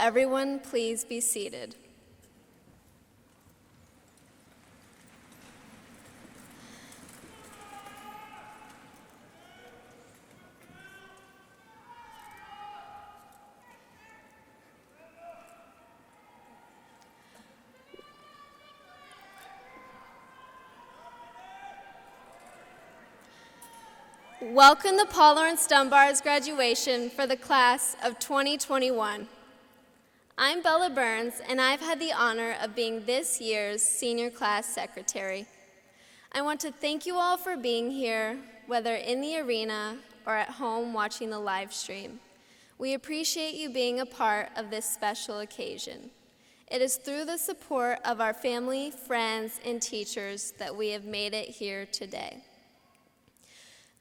everyone please be seated? Welcome to Paul Laurence Dunbar's graduation for the class of 2021. I'm Bella Burns, and I've had the honor of being this year's senior class secretary. I want to thank you all for being here, whether in the arena or at home watching the live stream. We appreciate you being a part of this special occasion. It is through the support of our family, friends, and teachers that we have made it here today.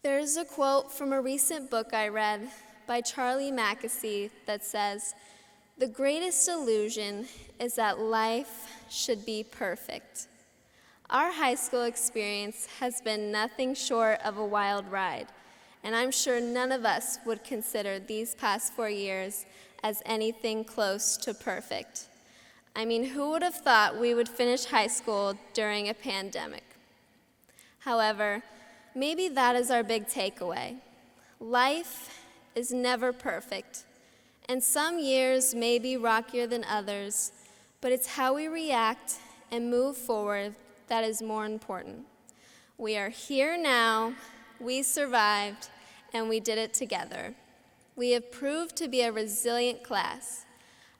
There is a quote from a recent book I read by Charlie Mackesy that says, "The greatest illusion is that life should be perfect." Our high school experience has been nothing short of a wild ride, and I'm sure none of us would consider these past 4 years as anything close to perfect. I mean, who would have thought we would finish high school during a pandemic? However, maybe that is our big takeaway. Life is never perfect, and some years may be rockier than others, but it's how we react and move forward that is more important. We are here now, we survived, and we did it together. We have proved to be a resilient class,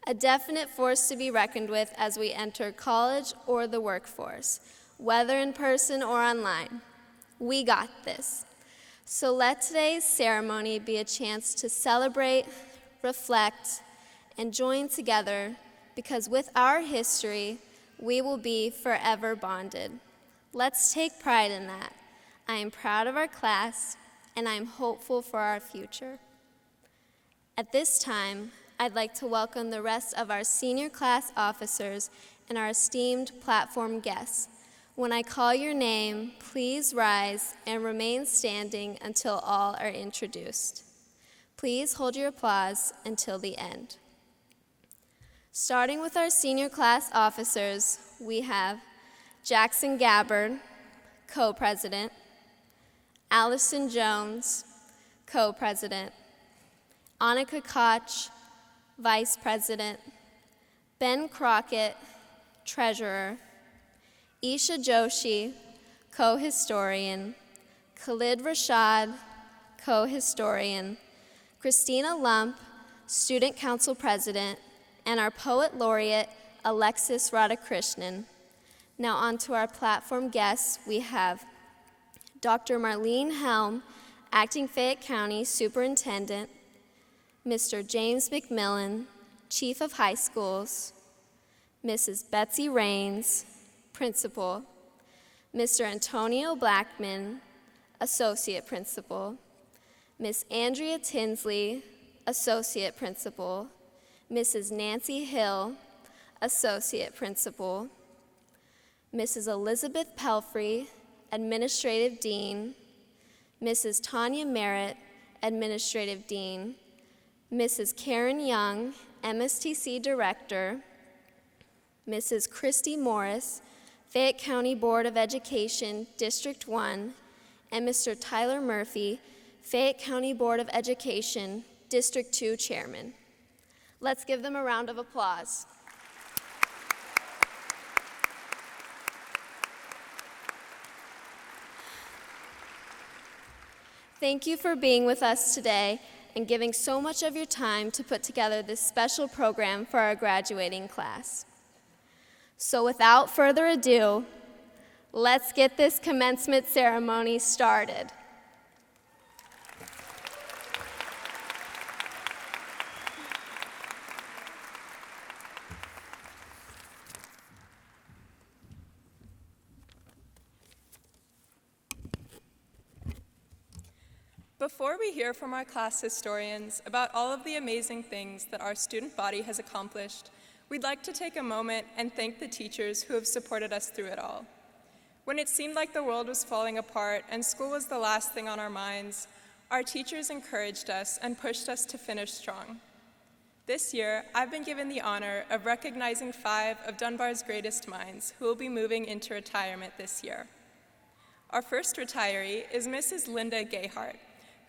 a definite force to be reckoned with as we enter college or the workforce, whether in person or online. We got this. So let today's ceremony be a chance to celebrate, reflect, and join together, because with our history, we will be forever bonded. Let's take pride in that. I am proud of our class, and I am hopeful for our future. At this time, I'd like to welcome the rest of our senior class officers and our esteemed platform guests. When I call your name, please rise and remain standing until all are introduced. Please hold your applause until the end. Starting with our senior class officers, we have Jackson Gabbard, co-president, Allison Jones, co-president, Annika Koch, vice president, Ben Crockett, treasurer, Isha Joshi, co-historian, Khalid Rashad, co-historian, Christina Lump, student council president, and our poet laureate, Alexis Radhakrishnan. Now on to our platform guests. We have Dr. Marlene Helm, acting Fayette County superintendent, Mr. James McMillan, chief of high schools, Mrs. Betsy Rains, principal, Mr. Antonio Blackman, associate principal, Miss Andrea Tinsley, associate principal, Mrs. Nancy Hill, associate principal, Mrs. Elizabeth Pelfrey, administrative dean, Mrs. Tanya Merritt, administrative dean, Mrs. Karen Young, MSTC director, Mrs. Christy Morris, Fayette County Board of Education, District 1, and Mr. Tyler Murphy, Fayette County Board of Education, District 2 Chairman. Let's give them a round of applause. Thank you for being with us today and giving so much of your time to put together this special program for our graduating class. So without further ado, let's get this commencement ceremony started. Before we hear from our class historians about all of the amazing things that our student body has accomplished, we'd like to take a moment and thank the teachers who have supported us through it all. When it seemed like the world was falling apart and school was the last thing on our minds, our teachers encouraged us and pushed us to finish strong. This year, I've been given the honor of recognizing 5 of Dunbar's greatest minds who will be moving into retirement this year. Our first retiree is Mrs. Linda Gayhart,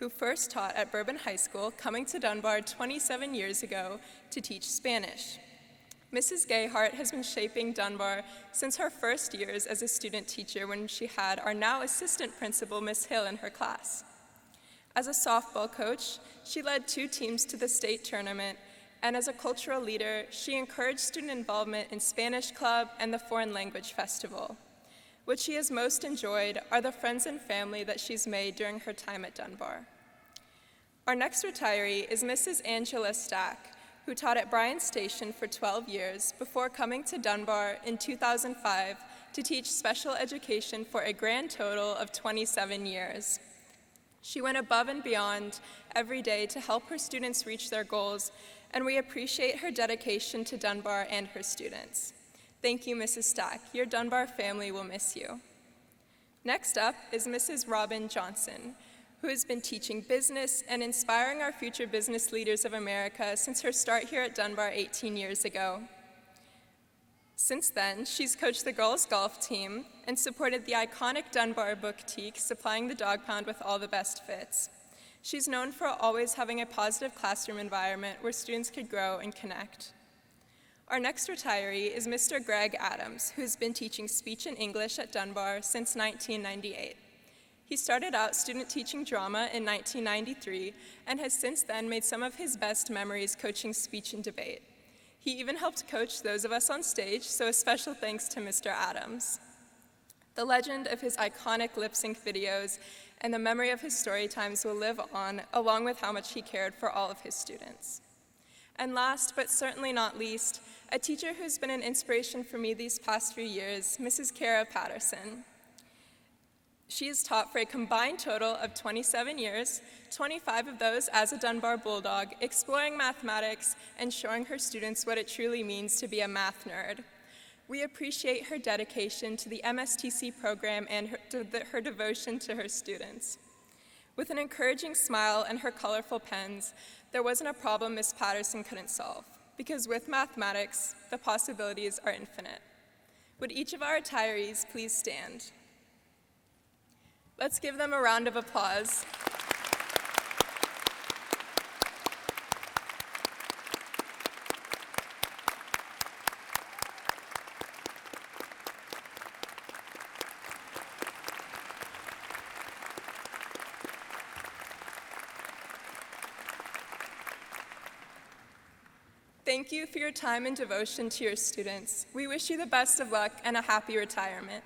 who first taught at Bourbon High School, coming to Dunbar 27 years ago to teach Spanish. Mrs. Gayhart has been shaping Dunbar since her first years as a student teacher when she had our now assistant principal, Miss Hill, in her class. As a softball coach, she led 2 teams to the state tournament, and as a cultural leader, she encouraged student involvement in Spanish Club and the Foreign Language Festival. What she has most enjoyed are the friends and family that she's made during her time at Dunbar. Our next retiree is Mrs. Angela Stack, who taught at Bryan Station for 12 years before coming to Dunbar in 2005 to teach special education for a grand total of 27 years. She went above and beyond every day to help her students reach their goals, and we appreciate her dedication to Dunbar and her students. Thank you, Mrs. Stack. Your Dunbar family will miss you. Next up is Mrs. Robin Johnson, who has been teaching business and inspiring our future business leaders of America since her start here at Dunbar 18 years ago. Since then, she's coached the girls' golf team and supported the iconic Dunbar boutique, supplying the dog pound with all the best fits. She's known for always having a positive classroom environment where students could grow and connect. Our next retiree is Mr. Greg Adams, who's been teaching speech and English at Dunbar since 1998. He started out student teaching drama in 1993 and has since then made some of his best memories coaching speech and debate. He even helped coach those of us on stage, so a special thanks to Mr. Adams. The legend of his iconic lip-sync videos and the memory of his story times will live on, along with how much he cared for all of his students. And last, but certainly not least, a teacher who's been an inspiration for me these past few years, Mrs. Kara Patterson. She has taught for a combined total of 27 years, 25 of those as a Dunbar Bulldog, exploring mathematics and showing her students what it truly means to be a math nerd. We appreciate her dedication to the MSTC program and her devotion to her students. With an encouraging smile and her colorful pens, there wasn't a problem Miss Patterson couldn't solve, because with mathematics, the possibilities are infinite. Would each of our retirees please stand? Let's give them a round of applause. Thank you for your time and devotion to your students. We wish you the best of luck and a happy retirement.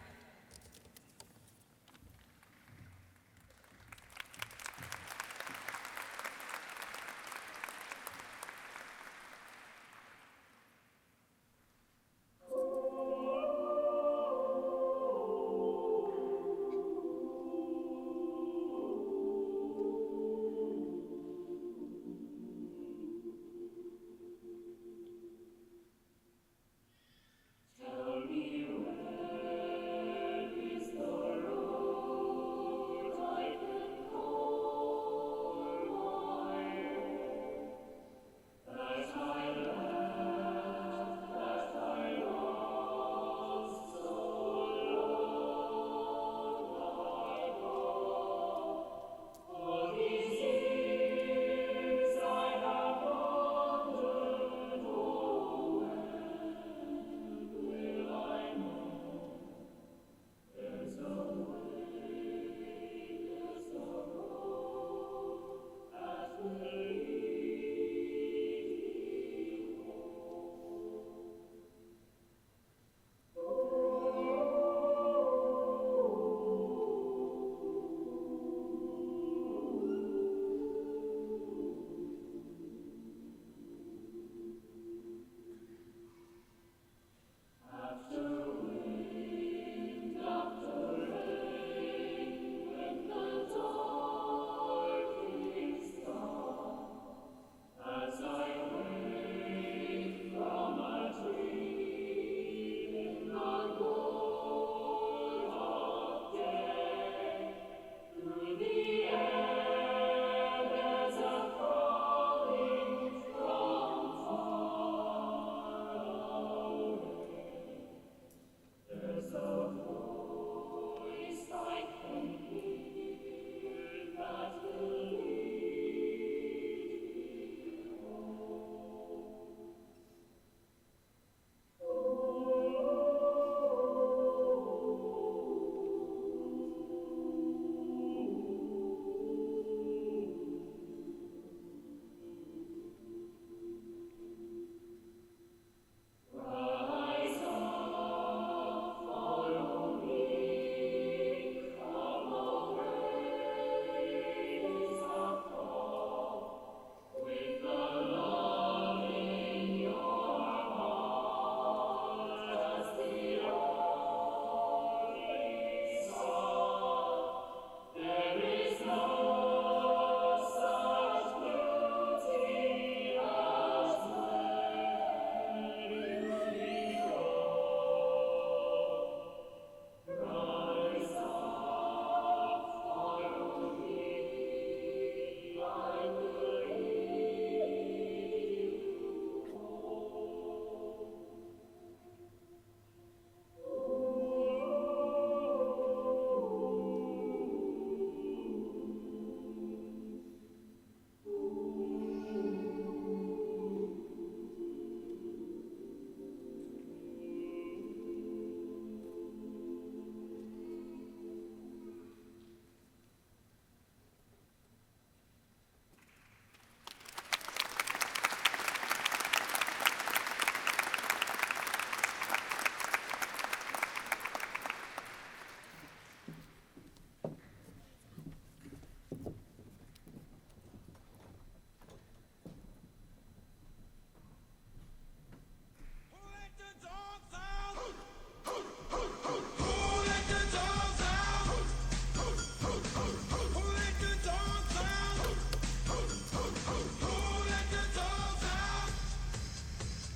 Tell me where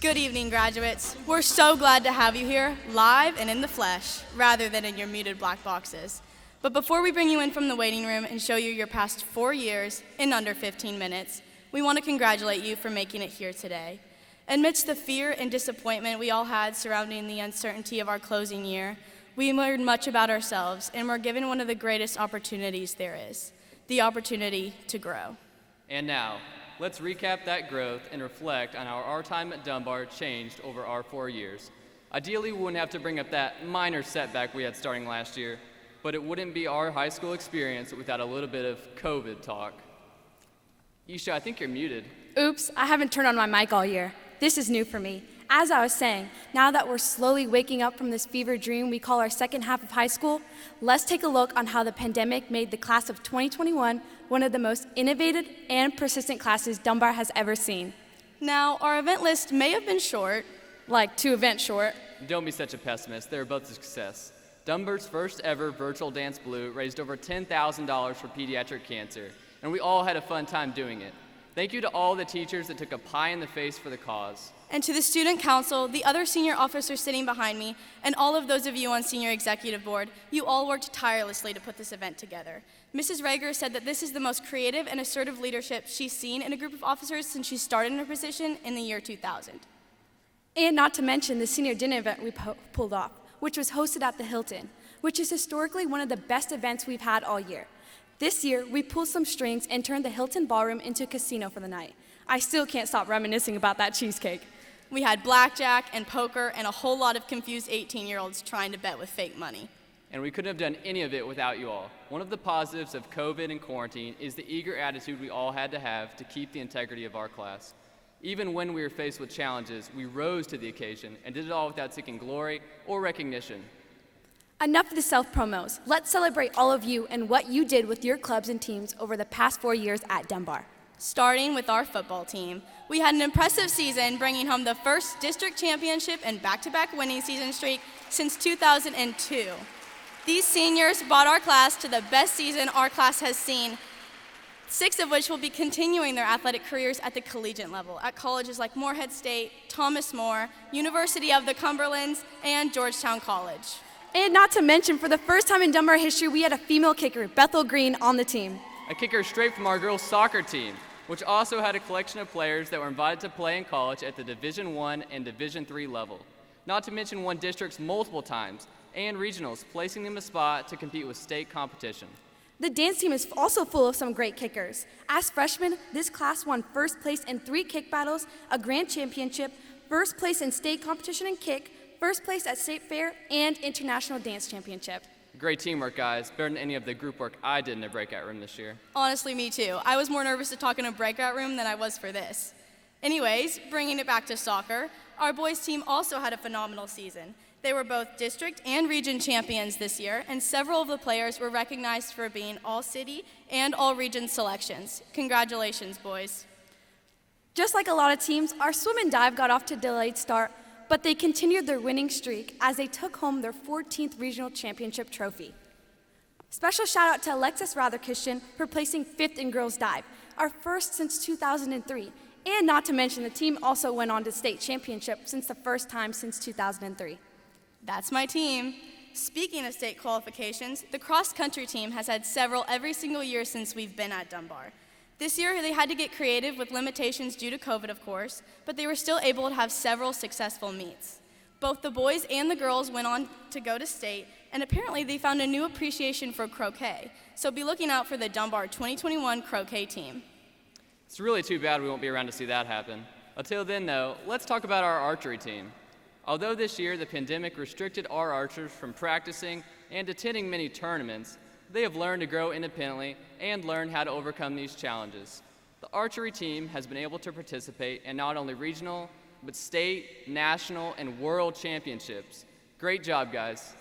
Good evening, graduates. We're so glad to have you here, live and in the flesh, rather than in your muted black boxes. But before we bring you in from the waiting room and show you your past 4 years in under 15 minutes, we want to congratulate you for making it here today. Amidst the fear and disappointment we all had surrounding the uncertainty of our closing year, we learned much about ourselves and were given one of the greatest opportunities there is, the opportunity to grow. And now, let's recap that growth and reflect on how our time at Dunbar changed over our 4 years. Ideally, we wouldn't have to bring up that minor setback we had starting last year, but it wouldn't be our high school experience without a little bit of COVID talk. Isha, I think you're muted. Oops, I haven't turned on my mic all year. This is new for me. As I was saying, now that we're slowly waking up from this fever dream we call our second half of high school, let's take a look on how the pandemic made the class of 2021 one of the most innovative and persistent classes Dunbar has ever seen. Now, our event list may have been short, Like 2 events short. Don't be such a pessimist. They were both a success. Dunbar's first ever virtual Dance Blue raised over $10,000 for pediatric cancer, and we all had a fun time doing it. Thank you to all the teachers that took a pie in the face for the cause. and to the student council, the other senior officers sitting behind me, and all of those of you on senior executive board, you all worked tirelessly to put this event together. Mrs. Rager said that this is the most creative and assertive leadership she's seen in a group of officers since she started in her position in the year 2000. And not to mention the senior dinner event we pulled off, which was hosted at the Hilton, which is historically one of the best events we've had all year. This year, we pulled some strings and turned the Hilton Ballroom into a casino for the night. I still can't stop reminiscing about that cheesecake. We had blackjack and poker and a whole lot of confused 18-year-olds trying to bet with fake money. And we couldn't have done any of it without you all. One of the positives of COVID and quarantine is the eager attitude we all had to have to keep the integrity of our class. Even when we were faced with challenges, we rose to the occasion and did it all without seeking glory or recognition. Enough of the self-promos. Let's celebrate all of you and what you did with your clubs and teams over the past 4 years at Dunbar. Starting with our football team. We had an impressive season, bringing home the first district championship and back-to-back winning season streak since 2002. These seniors brought our class to the best season our class has seen, 6 of which will be continuing their athletic careers at the collegiate level at colleges like Morehead State, Thomas More, University of the Cumberlands, and Georgetown College. And not to mention, for the first time in Dunbar history, we had a female kicker, Bethel Green, on the team. A kicker straight from our girls' soccer team, which also had a collection of players that were invited to play in college at the Division I and Division III level. Not to mention won districts multiple times and regionals, placing them a spot to compete with state competition. The dance team is also full of some great kickers. As freshmen, this class won first place in 3 kick battles, a grand championship, first place in state competition in kick, first place at state fair, and international dance championship. Great teamwork, guys. Better than any of the group work I did in a breakout room this year. Honestly, me too. I was more nervous to talk in a breakout room than I was for this. Anyways, bringing it back to soccer, our boys team also had a phenomenal season. They were both district and region champions this year, and several of the players were recognized for being all-city and all-region selections. Congratulations, boys. Just like a lot of teams, our swim and dive got off to a delayed start, but they continued their winning streak as they took home their 14th regional championship trophy. Special shout out to Alexis Rotherkirchen for placing 5th in girls dive, our first since 2003. And not to mention, the team also went on to state championship since the first time since 2003. That's my team. Speaking of state qualifications, the cross-country team has had several every single year since we've been at Dunbar. This year, they had to get creative with limitations due to COVID, of course, but they were still able to have several successful meets. Both the boys and the girls went on to go to state, and apparently they found a new appreciation for croquet, so be looking out for the Dunbar 2021 croquet team. It's really too bad we won't be around to see that happen. Until then, though, let's talk about our archery team. Although this year the pandemic restricted our archers from practicing and attending many tournaments, they have learned to grow independently and learn how to overcome these challenges. The archery team has been able to participate in not only regional, but state, national, and world championships. Great job, guys.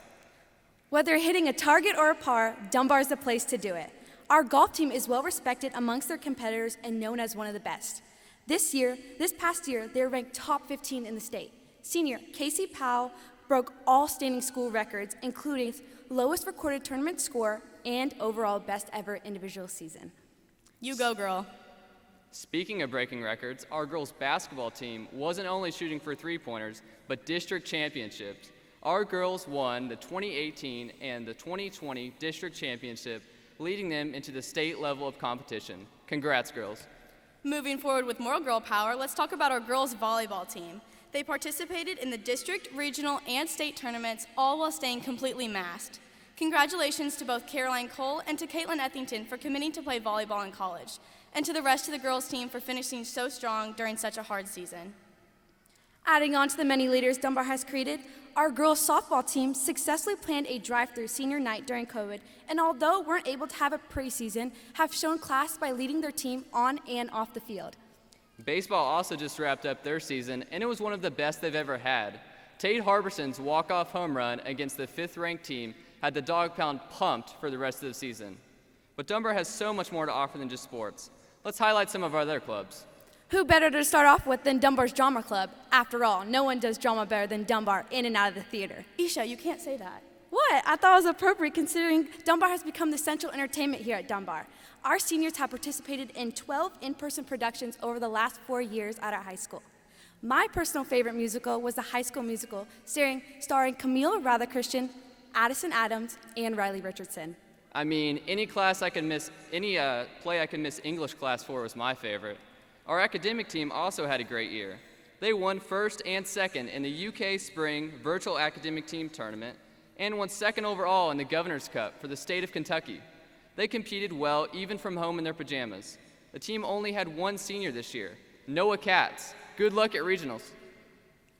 Whether hitting a target or a par, Dunbar is the place to do it. Our golf team is well respected amongst their competitors and known as one of the best. This past year, they were ranked top 15 in the state. Senior Casey Powell broke all standing school records, including lowest recorded tournament score and overall best ever individual season. You go, girl. Speaking of breaking records, our girls basketball team wasn't only shooting for three-pointers, but district championships. Our girls won the 2018 and the 2020 district championship, leading them into the state level of competition. Congrats, girls. Moving forward with more girl power, let's talk about our girls volleyball team. They participated in the district, regional, and state tournaments, all while staying completely masked. Congratulations to both Caroline Cole and to Caitlin Ethington for committing to play volleyball in college, and to the rest of the girls' team for finishing so strong during such a hard season. Adding on to the many leaders Dunbar has created, our girls softball team successfully planned a drive-through senior night during COVID, and although weren't able to have a preseason, have shown class by leading their team on and off the field. Baseball also just wrapped up their season, and it was one of the best they've ever had. Tate Harbison's walk-off home run against the 5th-ranked team had the dog pound pumped for the rest of the season. But Dunbar has so much more to offer than just sports. Let's highlight some of our other clubs. Who better to start off with than Dunbar's Drama Club? After all, no one does drama better than Dunbar in and out of the theater. Isha, you can't say that. What? I thought it was appropriate considering Dunbar has become the central entertainment here at Dunbar. Our seniors have participated in 12 in-person productions over the last 4 years at our high school. My personal favorite musical was the High School Musical, starring Camille Radha-Christian, Addison Adams, and Riley Richardson. I mean, any play I could miss English class for was my favorite. Our academic team also had a great year. They won first and second in the UK Spring Virtual Academic Team Tournament and won second overall in the Governor's Cup for the state of Kentucky. They competed well even from home in their pajamas. The team only had one senior this year, Noah Katz. Good luck at regionals.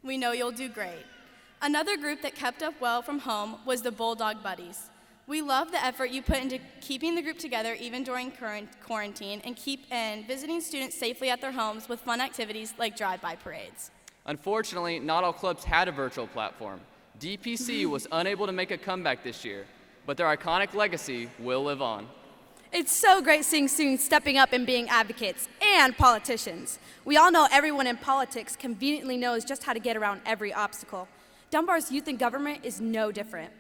We know you'll do great. Another group that kept up well from home was the Bulldog Buddies. We love the effort you put into keeping the group together even during current quarantine and visiting students safely at their homes with fun activities like drive-by parades. Unfortunately, not all clubs had a virtual platform. DPC was unable to make a comeback this year, but their iconic legacy will live on. It's so great seeing students stepping up and being advocates and politicians. We all know everyone in politics conveniently knows just how to get around every obstacle. Dunbar's youth in government is no different.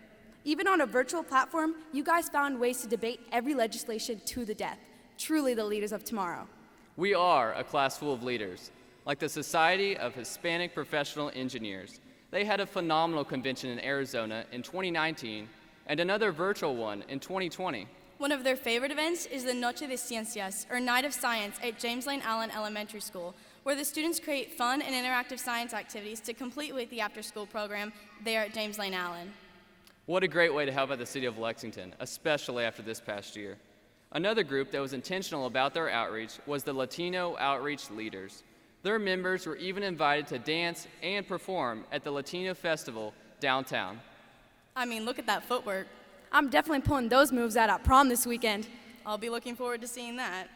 Even on a virtual platform, you guys found ways to debate every legislation to the death. Truly the leaders of tomorrow. We are a class full of leaders, like the Society of Hispanic Professional Engineers. They had a phenomenal convention in Arizona in 2019 and another virtual one in 2020. One of their favorite events is the Noche de Ciencias, or Night of Science, at James Lane Allen Elementary School, where the students create fun and interactive science activities to complete with the after-school program there at James Lane Allen. What a great way to help out the city of Lexington, especially after this past year. Another group that was intentional about their outreach was the Latino Outreach Leaders. Their members were even invited to dance and perform at the Latino Festival downtown. I mean, look at that footwork. I'm definitely pulling those moves out at prom this weekend. I'll be looking forward to seeing that.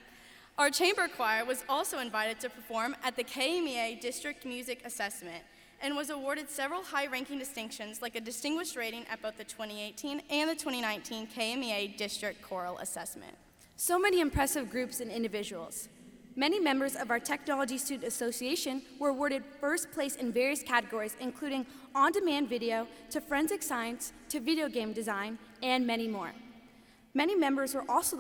Our chamber choir was also invited to perform at the KMEA District Music Assessment and was awarded several high-ranking distinctions like a distinguished rating at both the 2018 and the 2019 KMEA District Choral Assessment. So many impressive groups and individuals. Many members of our Technology Student Association were awarded first place in various categories, including on-demand video, to forensic science, to video game design, and many more. Many members were also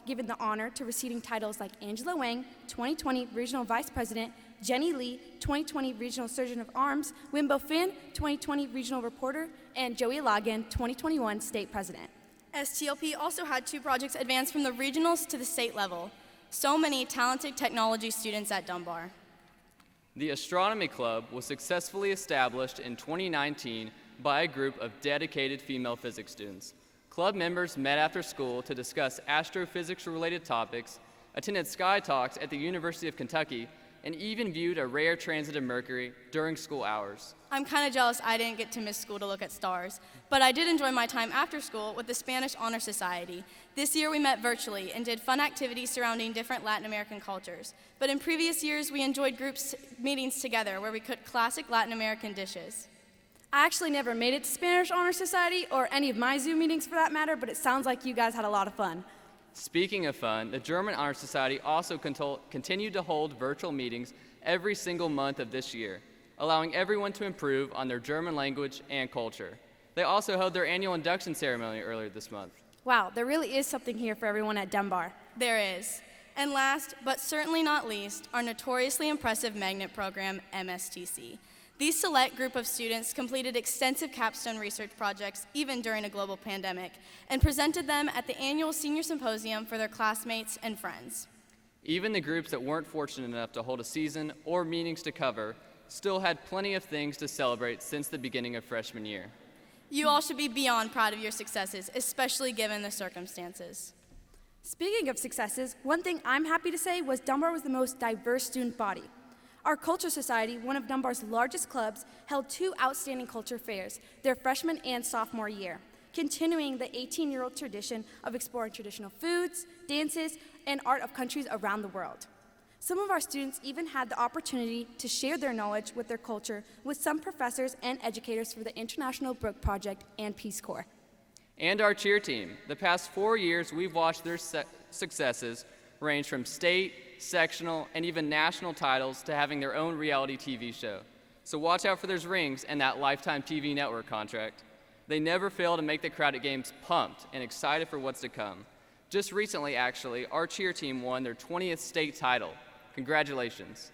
given the honor to receiving titles like Angela Wang, 2020 Regional Vice President, Jenny Lee, 2020 Regional Surgeon of Arms, Wimbo Finn, 2020 Regional Reporter, and Joey Logan, 2021 State President. STLP also had 2 projects advanced from the regionals to the state level. So many talented technology students at Dunbar. The Astronomy Club was successfully established in 2019 by a group of dedicated female physics students. Club members met after school to discuss astrophysics-related topics, attended Sky Talks at the University of Kentucky, and even viewed a rare transit of Mercury during school hours. I'm kind of jealous I didn't get to miss school to look at stars, but I did enjoy my time after school with the Spanish Honor Society. This year we met virtually and did fun activities surrounding different Latin American cultures. But in previous years we enjoyed groups meetings together where we cooked classic Latin American dishes. I actually never made it to Spanish Honor Society or any of my Zoom meetings for that matter, but it sounds like you guys had a lot of fun. Speaking of fun, the German Honor Society also continued to hold virtual meetings every single month of this year, allowing everyone to improve on their German language and culture. They also held their annual induction ceremony earlier this month. Wow, there really is something here for everyone at Dunbar. There is. And last, but certainly not least, our notoriously impressive magnet program, MSTC. These select group of students completed extensive capstone research projects even during a global pandemic and presented them at the annual senior symposium for their classmates and friends. Even the groups that weren't fortunate enough to hold a season or meetings to cover still had plenty of things to celebrate since the beginning of freshman year. You all should be beyond proud of your successes, especially given the circumstances. Speaking of successes, one thing I'm happy to say was Dunbar was the most diverse student body. Our Culture Society, one of Dunbar's largest clubs, held 2 outstanding culture fairs their freshman and sophomore year, continuing the 18-year-old tradition of exploring traditional foods, dances, and art of countries around the world. Some of our students even had the opportunity to share their knowledge with their culture with some professors and educators for the International Book Project and Peace Corps. And our cheer team. The past 4 years, we've watched their successes range from state, sectional, and even national titles to having their own reality TV show. So watch out for those rings and that Lifetime TV network contract. They never fail to make the crowd at games pumped and excited for what's to come. Just recently, actually, our cheer team won their 20th state title. Congratulations.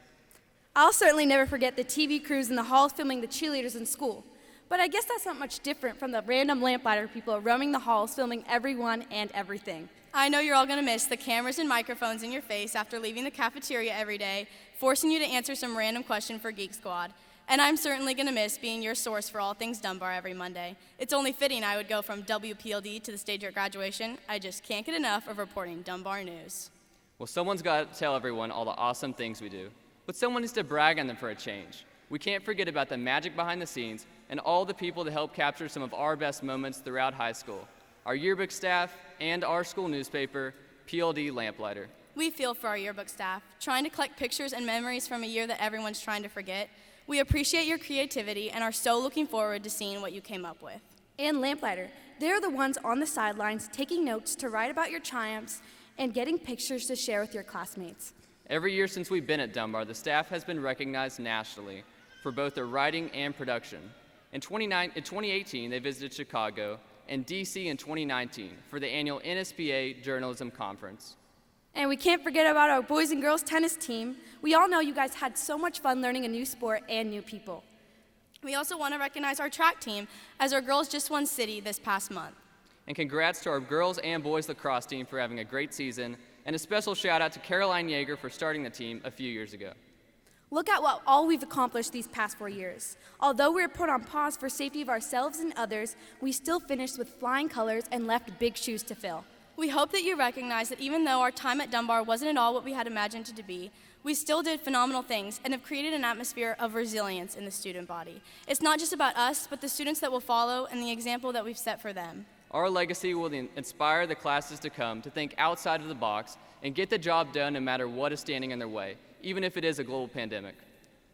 I'll certainly never forget the TV crews in the halls filming the cheerleaders in school. But I guess that's not much different from the random lamplighter people roaming the halls filming everyone and everything. I know you're all going to miss the cameras and microphones in your face after leaving the cafeteria every day, forcing you to answer some random question for Geek Squad. And I'm certainly going to miss being your source for all things Dunbar every Monday. It's only fitting I would go from WPLD to the stage at graduation. I just can't get enough of reporting Dunbar news. Well, someone's got to tell everyone all the awesome things we do. But someone needs to brag on them for a change. We can't forget about the magic behind the scenes and all the people that help capture some of our best moments throughout high school. Our yearbook staff and our school newspaper, PLD Lamplighter. We feel for our yearbook staff, trying to collect pictures and memories from a year that everyone's trying to forget. We appreciate your creativity and are so looking forward to seeing what you came up with. And Lamplighter, they're the ones on the sidelines taking notes to write about your triumphs and getting pictures to share with your classmates. Every year since we've been at Dunbar, the staff has been recognized nationally for both their writing and production. In 2018, they visited Chicago and DC in 2019 for the annual NSBA Journalism Conference. And we can't forget about our boys and girls tennis team. We all know you guys had so much fun learning a new sport and new people. We also want to recognize our track team, as our girls just won city this past month. And congrats to our girls and boys lacrosse team for having a great season, and a special shout out to Caroline Yeager for starting the team a few years ago. Look at what all we've accomplished these past 4 years. Although we were put on pause for safety of ourselves and others, we still finished with flying colors and left big shoes to fill. We hope that you recognize that even though our time at Dunbar wasn't at all what we had imagined it to be, we still did phenomenal things and have created an atmosphere of resilience in the student body. It's not just about us, but the students that will follow and the example that we've set for them. Our legacy will inspire the classes to come to think outside of the box and get the job done no matter what is standing in their way, even if it is a global pandemic.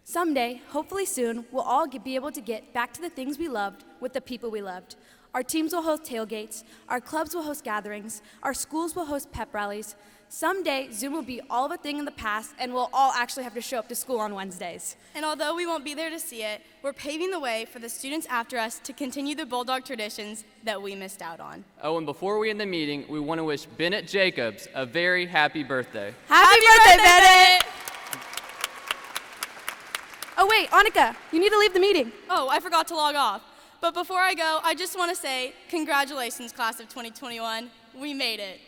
Someday, hopefully soon, we'll all be able to get back to the things we loved with the people we loved. Our teams will host tailgates, our clubs will host gatherings, our schools will host pep rallies. Someday, Zoom will be all of a thing in the past, and we'll all actually have to show up to school on Wednesdays. And although we won't be there to see it, we're paving the way for the students after us to continue the Bulldog traditions that we missed out on. Oh, and before we end the meeting, we want to wish Bennett Jacobs a very happy birthday. Happy birthday, Bennett! Oh wait, Annika, you need to leave the meeting. Oh, I forgot to log off. But before I go, I just want to say congratulations, class of 2021. We made it.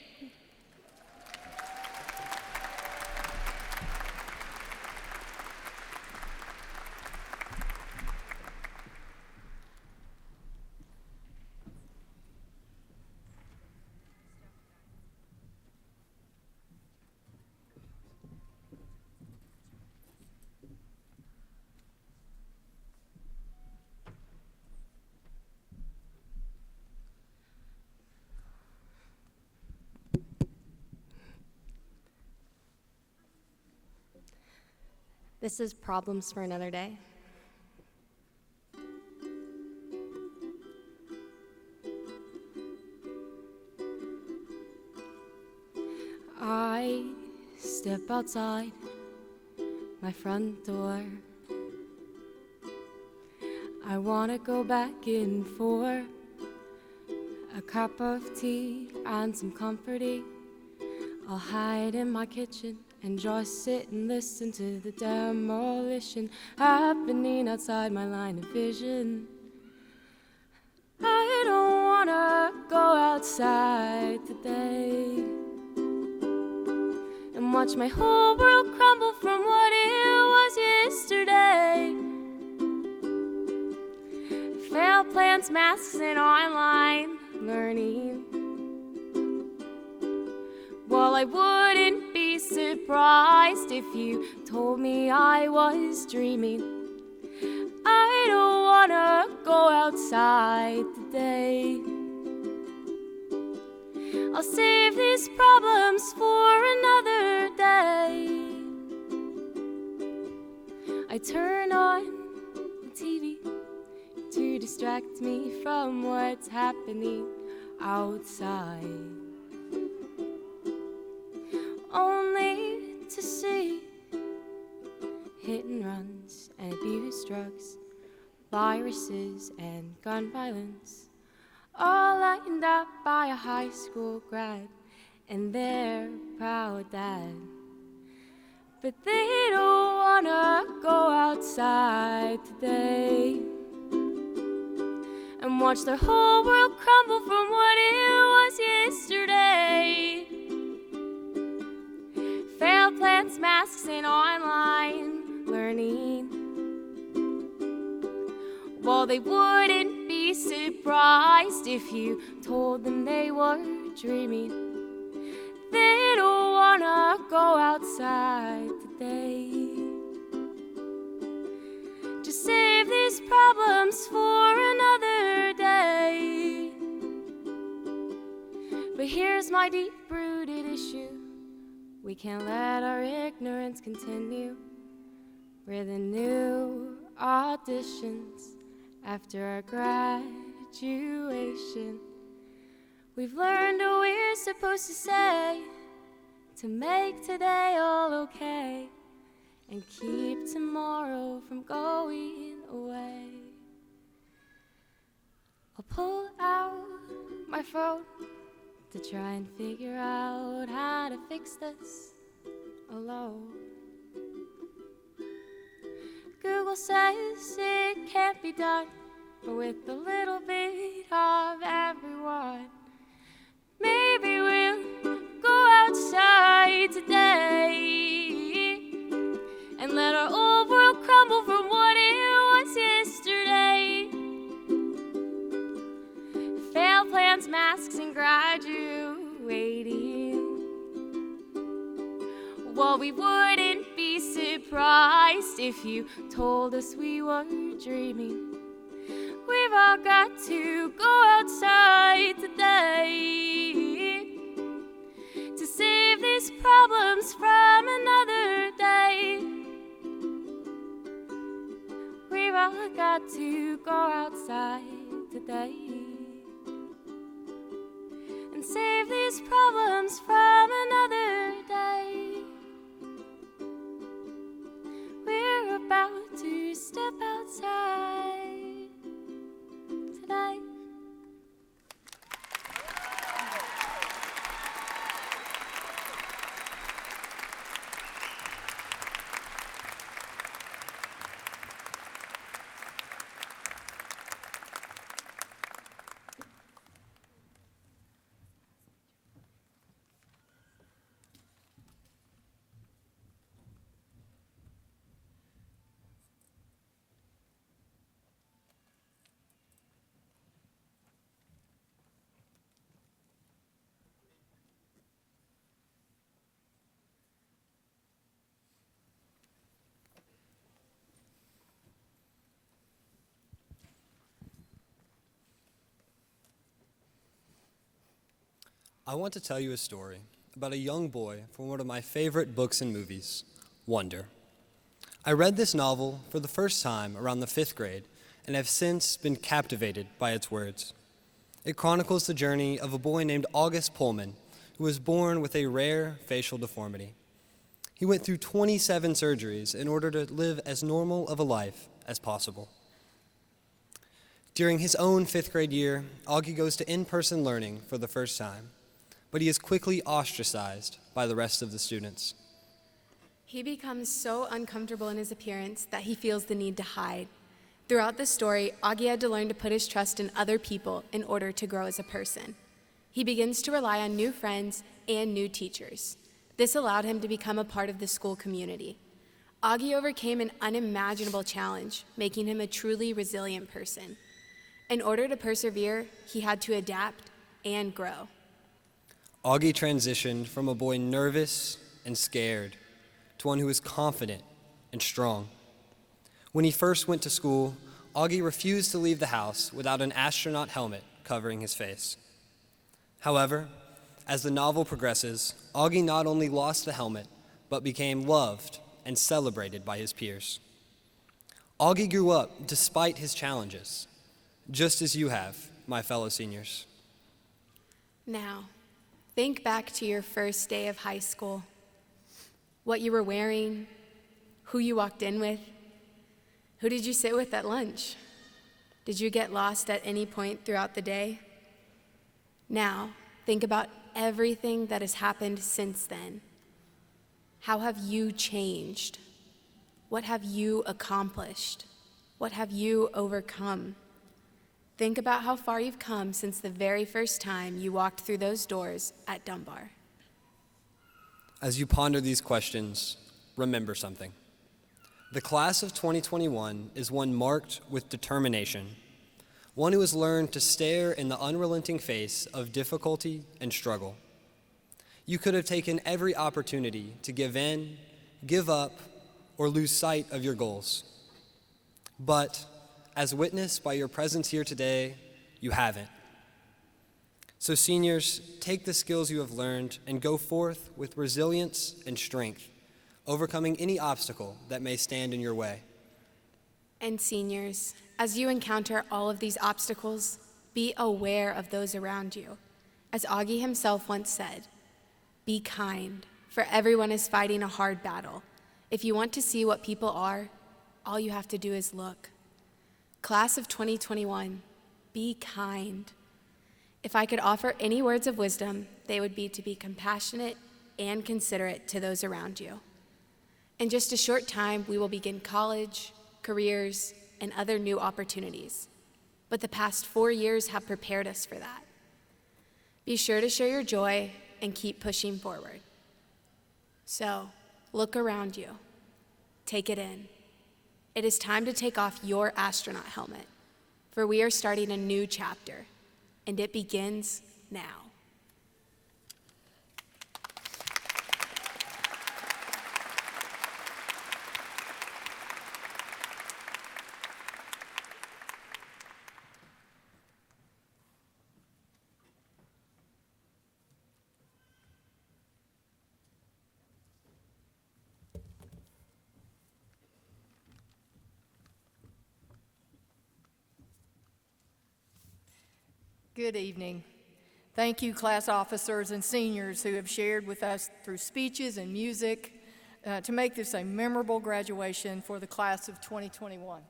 This is Problems for Another Day. I step outside my front door. I want to go back in for a cup of tea and some comforting. I'll hide in my kitchen and just sit and listen to the demolition happening outside my line of vision. I don't wanna go outside today and watch my whole world crumble from what it was yesterday. Failed plans, masks, and online learning. Well, I wouldn't be surprised if you told me I was dreaming. I don't wanna go outside today. I'll save these problems for another day. I turn on the TV to distract me from what's happening outside, only to see hit and runs and abuse drugs, viruses and gun violence, all lined up by a high school grad and their proud dad. But they don't wanna go outside today and watch their whole world crumble from what it was yesterday. Failed plans, masks, and online learning. Well, they wouldn't be surprised if you told them they were dreaming. They don't wanna go outside today. Just save these problems for another day. But here's my deep-rooted issue. We can't let our ignorance continue. We're the new auditions after our graduation. We've learned what we're supposed to say to make today all okay and keep tomorrow from going away. I'll pull out my phone to try and figure out how to fix this alone. Google says it can't be done, but with a little bit of everyone, maybe we'll go outside today and let our old world crumble from what it was yesterday. Failed plans, masks, and graduating. Well, we wouldn't be surprised if you told us we were dreaming. We've all got to go outside today to save these problems from another day. We've all got to go outside today and save these problems from another day. We're about to step outside today. I want to tell you a story about a young boy from one of my favorite books and movies, Wonder. I read this novel for the first time around the 5th grade and have since been captivated by its words. It chronicles the journey of a boy named August Pullman, who was born with a rare facial deformity. He went through 27 surgeries in order to live as normal of a life as possible. During his own 5th grade year, Augie goes to in-person learning for the first time. but he is quickly ostracized by the rest of the students. He becomes so uncomfortable in his appearance that he feels the need to hide. Throughout the story, Augie had to learn to put his trust in other people in order to grow as a person. He begins to rely on new friends and new teachers. This allowed him to become a part of the school community. Augie overcame an unimaginable challenge, making him a truly resilient person. In order to persevere, he had to adapt and grow. Augie transitioned from a boy nervous and scared to one who is confident and strong. When he first went to school, Augie refused to leave the house without an astronaut helmet covering his face. However, as the novel progresses, Augie not only lost the helmet, but became loved and celebrated by his peers. Augie grew up despite his challenges, just as you have, my fellow seniors. Now, think back to your first day of high school. What you were wearing, who you walked in with, who did you sit with at lunch? Did you get lost at any point throughout the day? Now, think about everything that has happened since then. How have you changed? What have you accomplished? What have you overcome? Think about how far you've come since the very first time you walked through those doors at Dunbar. As you ponder these questions, remember something. The class of 2021 is one marked with determination, one who has learned to stare in the unrelenting face of difficulty and struggle. You could have taken every opportunity to give in, give up, or lose sight of your goals. But, as witnessed by your presence here today, you haven't. So seniors, take the skills you have learned and go forth with resilience and strength, overcoming any obstacle that may stand in your way. And seniors, as you encounter all of these obstacles, be aware of those around you. As Augie himself once said, be kind, for everyone is fighting a hard battle. If you want to see what people are, all you have to do is look. Class of 2021, be kind. If I could offer any words of wisdom, they would be to be compassionate and considerate to those around you. In just a short time, we will begin college, careers, and other new opportunities. But the past 4 years have prepared us for that. Be sure to share your joy and keep pushing forward. So, look around you. Take it in. It is time to take off your astronaut helmet, for we are starting a new chapter, and it begins now. Good evening. Thank you, class officers and seniors who have shared with us through speeches and music to make this a memorable graduation for the class of 2021.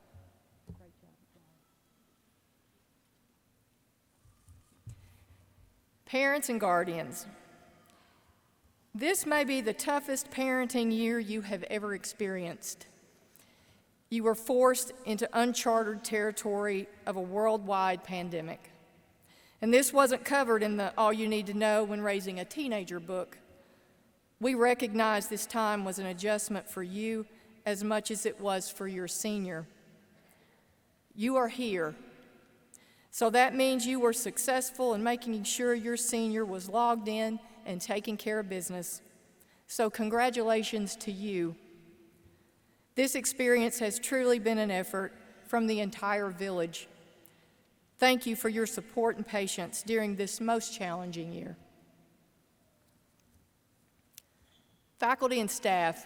Parents and guardians, this may be the toughest parenting year you have ever experienced. You were forced into uncharted territory of a worldwide pandemic. And this wasn't covered in the All You Need to Know When Raising a Teenager book. We recognize this time was an adjustment for you as much as it was for your senior. You are here. So that means you were successful in making sure your senior was logged in and taking care of business. So congratulations to you. This experience has truly been an effort from the entire village. Thank you for your support and patience during this most challenging year. Faculty and staff,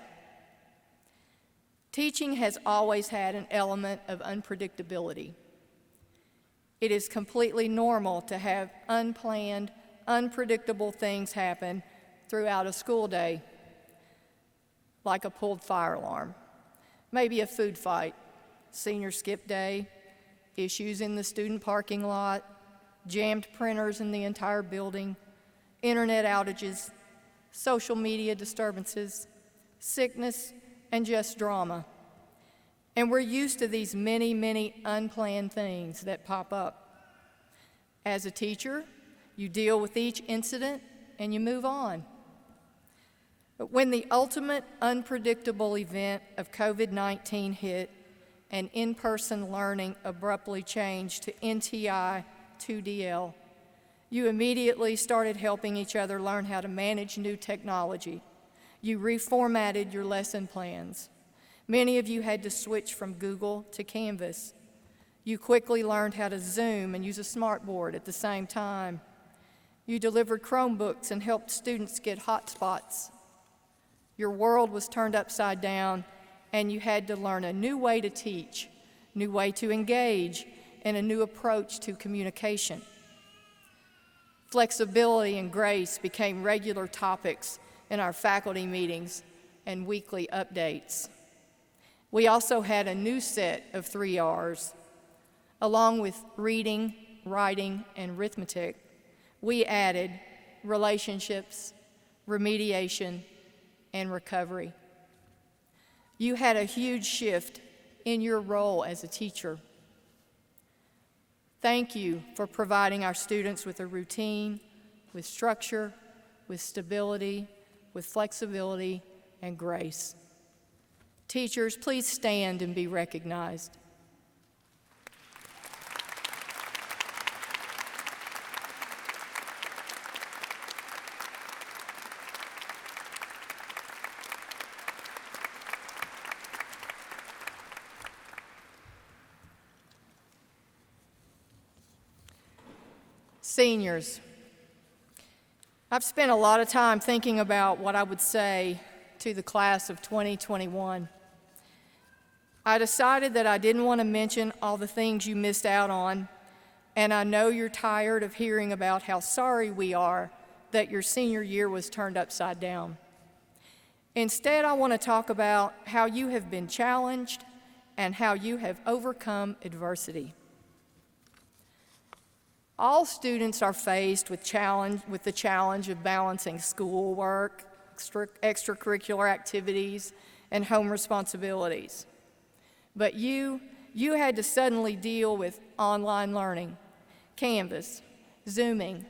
teaching has always had an element of unpredictability. It is completely normal to have unplanned, unpredictable things happen throughout a school day, like a pulled fire alarm, maybe a food fight, senior skip day, issues in the student parking lot, jammed printers in the entire building, internet outages, social media disturbances, sickness, and just drama. And we're used to these many, many unplanned things that pop up. As a teacher, you deal with each incident and you move on. But when the ultimate unpredictable event of COVID-19 hit and in-person learning abruptly changed to NTI 2DL, you immediately started helping each other learn how to manage new technology. You reformatted your lesson plans. Many of you had to switch from Google to Canvas. You quickly learned how to Zoom and use a smartboard at the same time. You delivered Chromebooks and helped students get hotspots. Your world was turned upside down, and you had to learn a new way to teach, new way to engage, and a new approach to communication. Flexibility and grace became regular topics in our faculty meetings and weekly updates. We also had a new set of 3 R's. Along with reading, writing, and arithmetic, we added relationships, remediation, and recovery. You had a huge shift in your role as a teacher. Thank you for providing our students with a routine, with structure, with stability, with flexibility, and grace. Teachers, please stand and be recognized. Seniors, I've spent a lot of time thinking about what I would say to the class of 2021. I decided that I didn't want to mention all the things you missed out on, and I know you're tired of hearing about how sorry we are that your senior year was turned upside down. Instead, I want to talk about how you have been challenged and how you have overcome adversity. All students are faced with the challenge of balancing schoolwork, extracurricular activities, and home responsibilities. But you had to suddenly deal with online learning, Canvas, Zooming,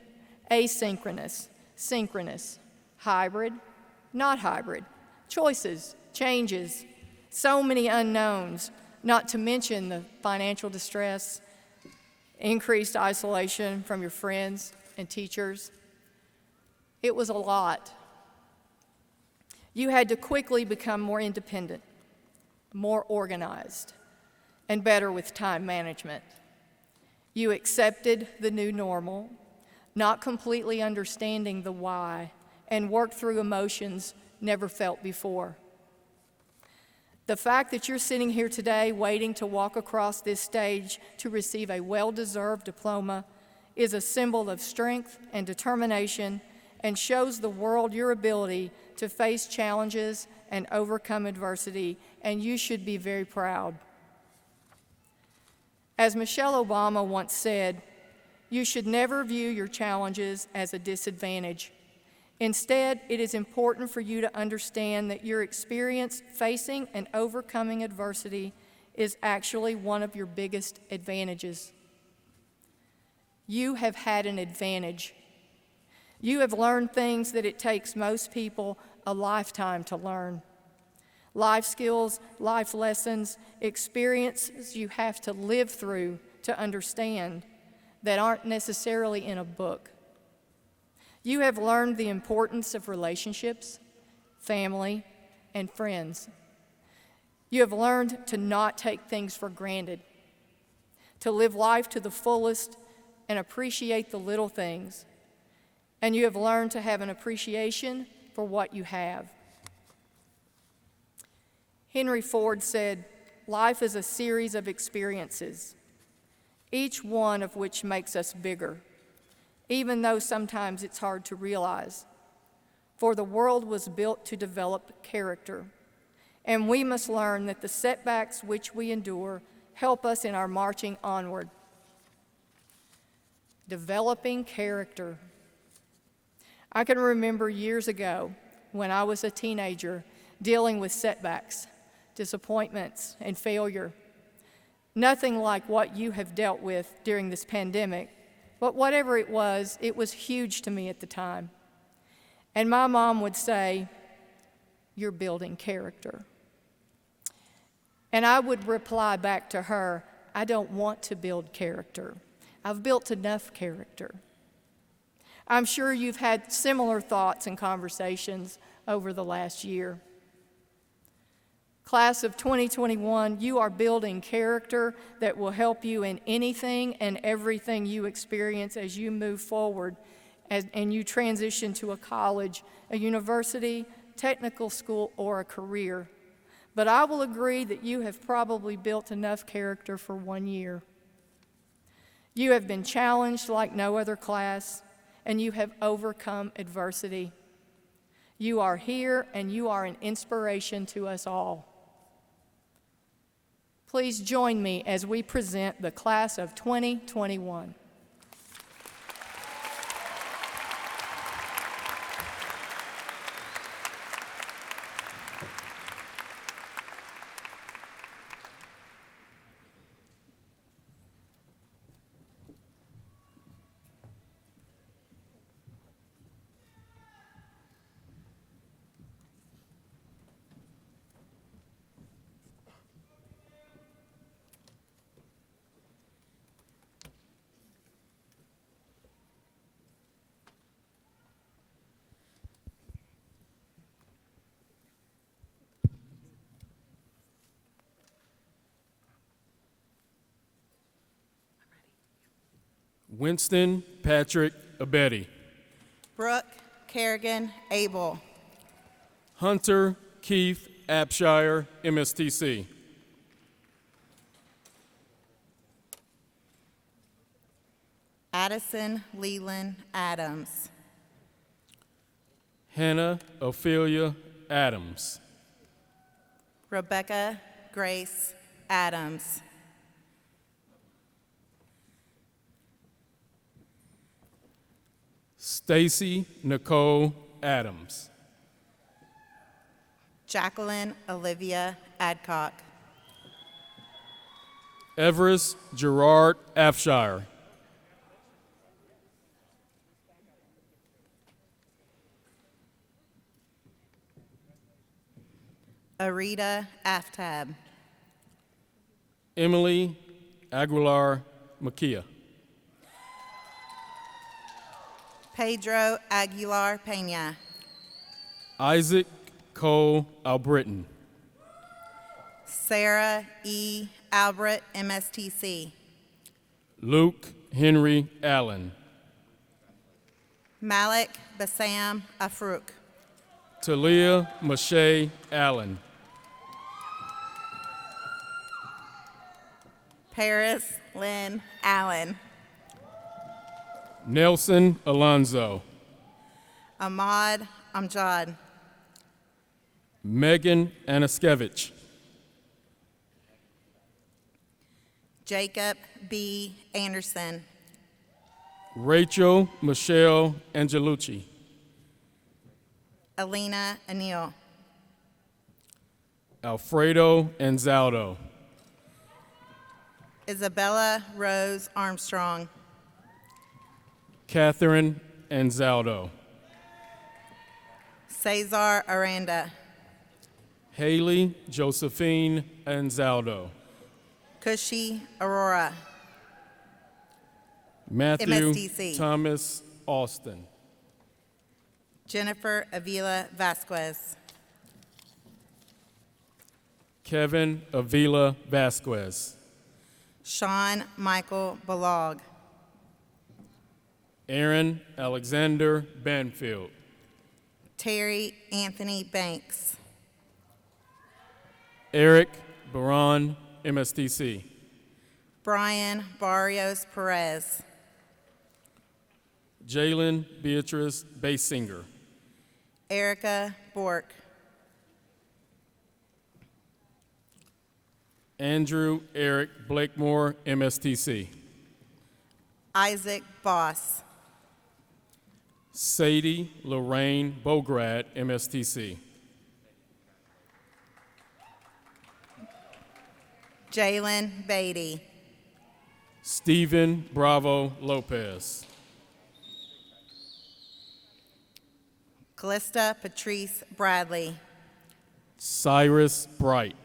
asynchronous, synchronous, hybrid, not hybrid, choices, changes, so many unknowns, not to mention the financial distress, increased isolation from your friends and teachers. It was a lot. You had to quickly become more independent, more organized, and better with time management. You accepted the new normal, not completely understanding the why, and worked through emotions never felt before. The fact that you're sitting here today waiting to walk across this stage to receive a well-deserved diploma is a symbol of strength and determination and shows the world your ability to face challenges and overcome adversity, and you should be very proud. As Michelle Obama once said, you should never view your challenges as a disadvantage. Instead, it is important for you to understand that your experience facing and overcoming adversity is actually one of your biggest advantages. You have had an advantage. You have learned things that it takes most people a lifetime to learn. Life skills, life lessons, experiences you have to live through to understand that aren't necessarily in a book. You have learned the importance of relationships, family, and friends. You have learned to not take things for granted, to live life to the fullest and appreciate the little things. And you have learned to have an appreciation for what you have. Henry Ford said, "Life is a series of experiences, each one of which makes us bigger, even though sometimes it's hard to realize. For the world was built to develop character, and we must learn that the setbacks which we endure help us in our marching onward." Developing character. I can remember years ago when I was a teenager dealing with setbacks, disappointments, and failure. Nothing like what you have dealt with during this pandemic, but whatever it was huge to me at the time. And my mom would say, "You're building character." And I would reply back to her, "I don't want to build character. I've built enough character." I'm sure you've had similar thoughts and conversations over the last year. Class of 2021, you are building character that will help you in anything and everything you experience as you move forward and you transition to a college, a university, technical school, or a career. But I will agree that you have probably built enough character for 1 year. You have been challenged like no other class, and you have overcome adversity. You are here, and you are an inspiration to us all. Please join me as we present the class of 2021. Winston Patrick Abedi. Brooke Kerrigan Abel. Hunter Keith Abshire, MSTC. Addison Leland Adams. Hannah Ophelia Adams. Rebecca Grace Adams. Stacy Nicole Adams. Jacqueline Olivia Adcock. Everest Gerard Afshire. Arita Aftab. Emily Aguilar Makia. Pedro Aguilar Pena. Isaac Cole Albritton. Sarah E. Albert, MSTC. Luke Henry Allen. Malik Bassam Afrouk. Talia Mache Allen. Paris Lynn Allen. Nelson Alonzo. Ahmad Amjad. Megan Anaskevich. Jacob B. Anderson. Rachel Michelle Angelucci. Alina Anil. Alfredo Anzaldo. Isabella Rose Armstrong. Catherine Anzaldo. Cesar Aranda. Haley Josephine Anzaldo. Cushy Aurora. Matthew MSTC. Thomas Austin. Jennifer Avila Vasquez. Kevin Avila Vasquez. Sean Michael Balog. Aaron Alexander Banfield. Terry Anthony Banks. Eric Baron, MSTC. Brian Barrios Perez. Jalen Beatrice Basinger. Erica Bork. Andrew Eric Blakemore, MSTC. Isaac Boss. Sadie Lorraine Bograd, MSTC. Jalen Beatty. Stephen Bravo Lopez. Callista Patrice Bradley. Cyrus Bright.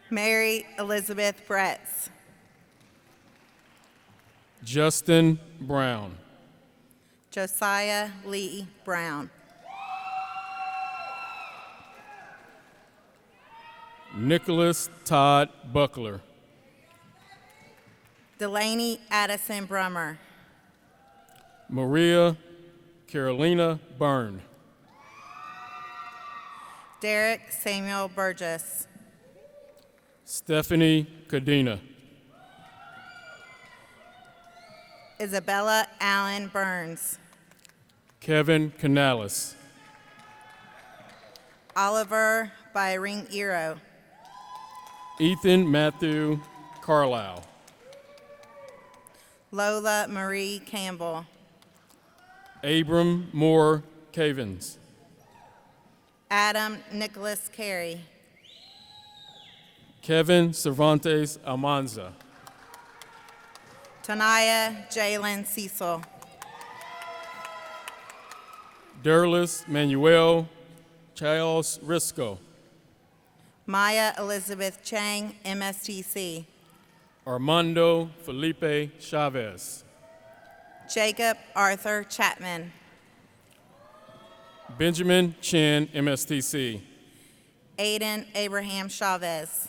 Mary Elizabeth Bretz. Justin Brown. Josiah Lee Brown. Nicholas Todd Buckler. Delaney Addison Brummer. Maria Carolina Byrne. Derek Samuel Burgess. Stephanie Cadena. Isabella Allen Burns. Kevin Canales. Oliver Byring Eero. Ethan Matthew Carlisle. Lola Marie Campbell. Abram Moore Cavens. Adam Nicholas Carey. Kevin Cervantes Almanza. Tanaya Jalen Cecil. Derlis Manuel Charles Risco. Maya Elizabeth Chang, MSTC. Armando Felipe Chavez. Jacob Arthur Chapman. Benjamin Chen, MSTC. Aiden Abraham Chavez.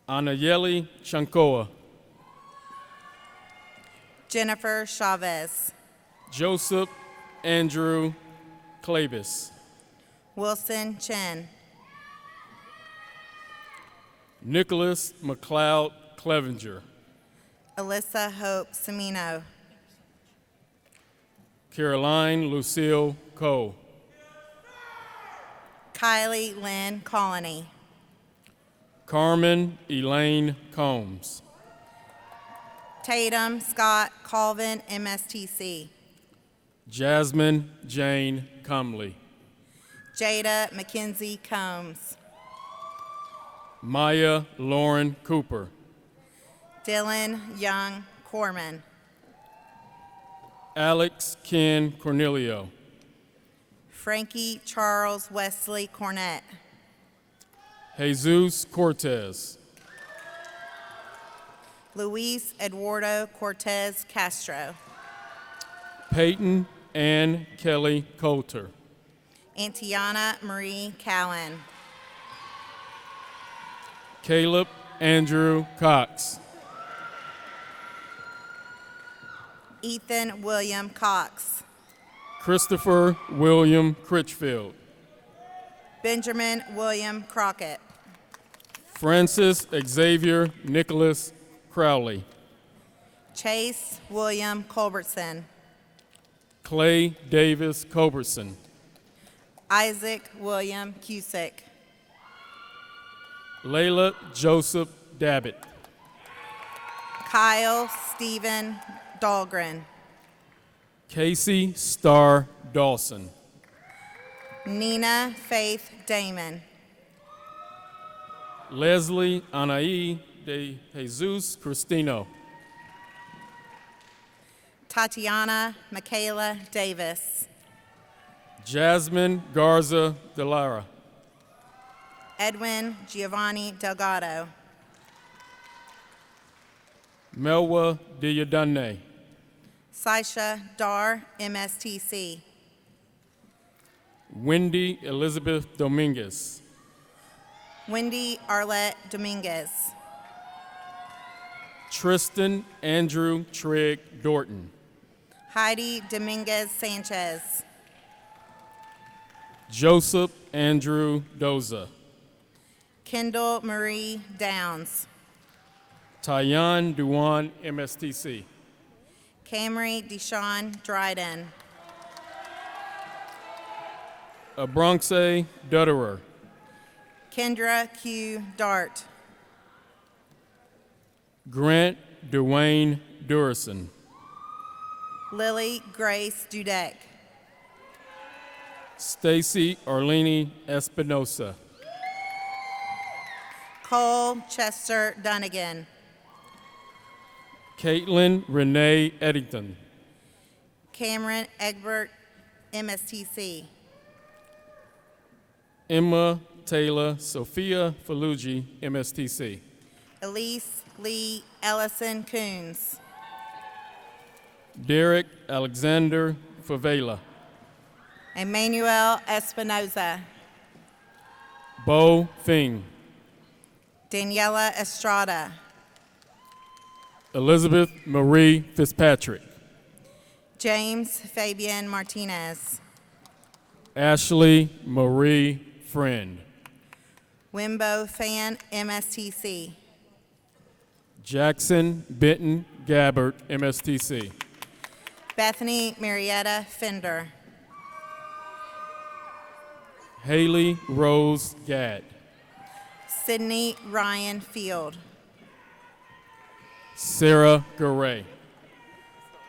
Anayeli Chankoa. Jennifer Chavez. Joseph Andrew Clabus. Wilson Chen. Nicholas McLeod Clevenger. Alyssa Hope Semino. Caroline Lucille Coe. Kylie Lynn Colony. Carmen Elaine Combs. Tatum Scott Colvin, MSTC. Jasmine Jane Comley. Jada Mackenzie Combs. Maya Lauren Cooper. Dylan Young Corman. Alex Ken Cornelio. Frankie Charles Wesley Cornett. Jesus Cortez. Luis Eduardo Cortez Castro. Peyton Ann Kelly Coulter. Antiana Marie Cowan. Caleb Andrew Cox. Ethan William Cox. Christopher William Critchfield. Benjamin William Crockett. Francis Xavier Nicholas Crowley. Chase William Culbertson. Clay Davis Culbertson. Isaac William Cusick. Layla Joseph Dabbit. Kyle Stephen Dahlgren. Casey Starr Dawson. Nina Faith Damon. Leslie Anaí de Jesus Cristino. Tatiana Michaela Davis. Jasmine Garza de Lara. Edwin Giovanni Delgado. Melwa Diadune. Saisha Dar, MSTC. Wendy Elizabeth Dominguez. Wendy Arlette Dominguez. Tristan Andrew Trigg Dorton. Heidi Dominguez Sanchez. Joseph Andrew Doza. Kendall Marie Downs. Tyan Duan, MSTC. Camry Deshawn Dryden. Abronxe Dutterer. Kendra Q Dart. Grant Dwayne Durison. Lily Grace Dudek. Stacy Arlene Espinosa. Cole Chester Dunnigan. Caitlin Renee Eddington. Cameron Egbert, MSTC. Emma Taylor Sophia Faluji, MSTC. Elise Lee Ellison Coons. Derek Alexander Favela. Emmanuel Espinoza. Bo Fing. Daniela Estrada. Elizabeth Marie Fitzpatrick. James Fabian Martinez. Ashley Marie Friend. Wimbo Fan, MSTC. Jackson Benton Gabbard, MSTC. Bethany Marietta Fender. Haley Rose Gadd. Sydney Ryan Field. Sarah Garay.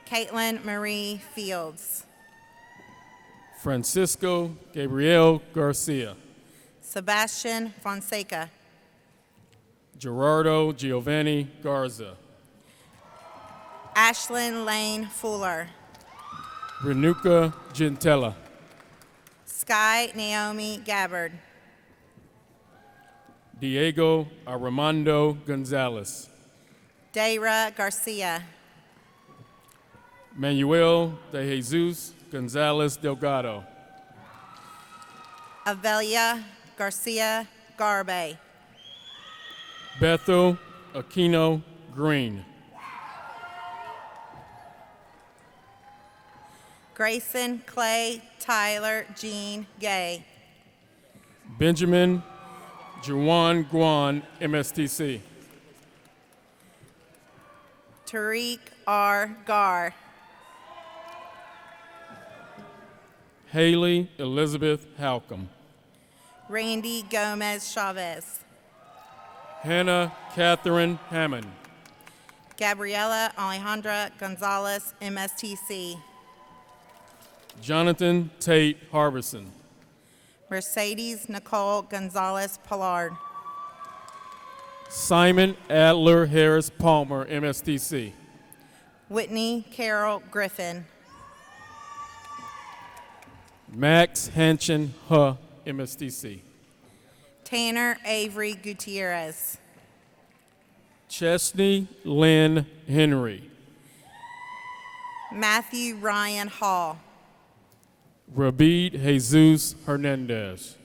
Caitlin Marie Fields. Francisco Gabriel Garcia. Sebastian Fonseca. Gerardo Giovanni Garza. Ashlyn Lane Fuller. Renuka Gentella. Sky Naomi Gabbard. Diego Armando Gonzalez. Dayra Garcia. Manuel de Jesus Gonzalez Delgado. Avelia Garcia Garbe. Bethel Aquino Green. Grayson Clay Tyler Jean Gay. Benjamin Juwan Guan, MSTC. Tariq R. Gar. Haley Elizabeth Halcomb. Randy Gomez Chavez. Hannah Catherine Hammond. Gabriela Alejandra Gonzalez, MSTC. Jonathan Tate Harbison. Mercedes Nicole Gonzalez Pollard. Simon Adler Harris Palmer, MSTC. Whitney Carol Griffin. Max Hanchin Huh, MSTC. Tanner Avery Gutierrez. Chesney Lynn Henry. Matthew Ryan Hall. Rabid Jesus Hernandez.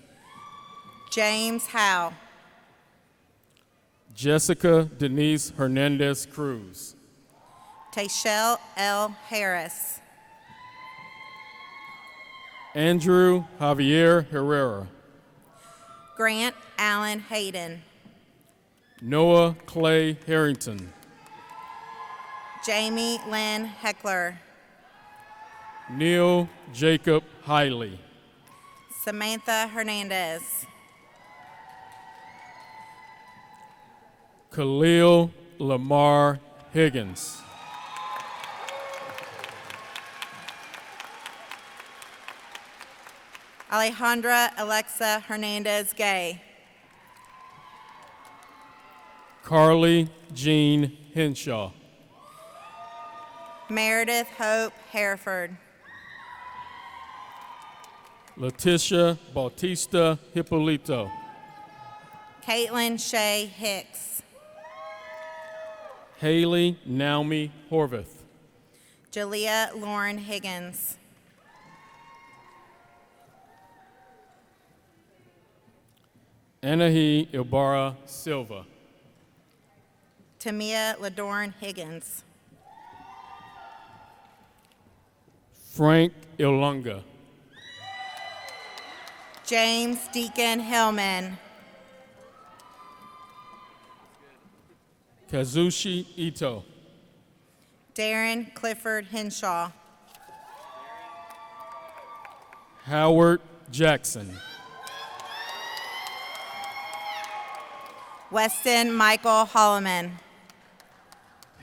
James Howe. Jessica Denise Hernandez Cruz. Tayshel L. Harris. Andrew Javier Herrera. Grant Allen Hayden. Noah Clay Harrington. Jamie Lynn Heckler. Neil Jacob Hiley. Samantha Hernandez. Khalil Lamar Higgins. Alejandra Alexa Hernandez Gay. Carly Jean Henshaw. Meredith Hope Hereford. Letitia Bautista Hippolito. Caitlin Shea Hicks. Haley Naomi Horvath. Jalea Lauren Higgins. Anahi Ilbara Silva. Tamia Ladorn Higgins. Frank Ilunga. James Deacon Hillman. Kazushi Ito. Darren Clifford Henshaw. Howard Jackson. Weston Michael Holloman.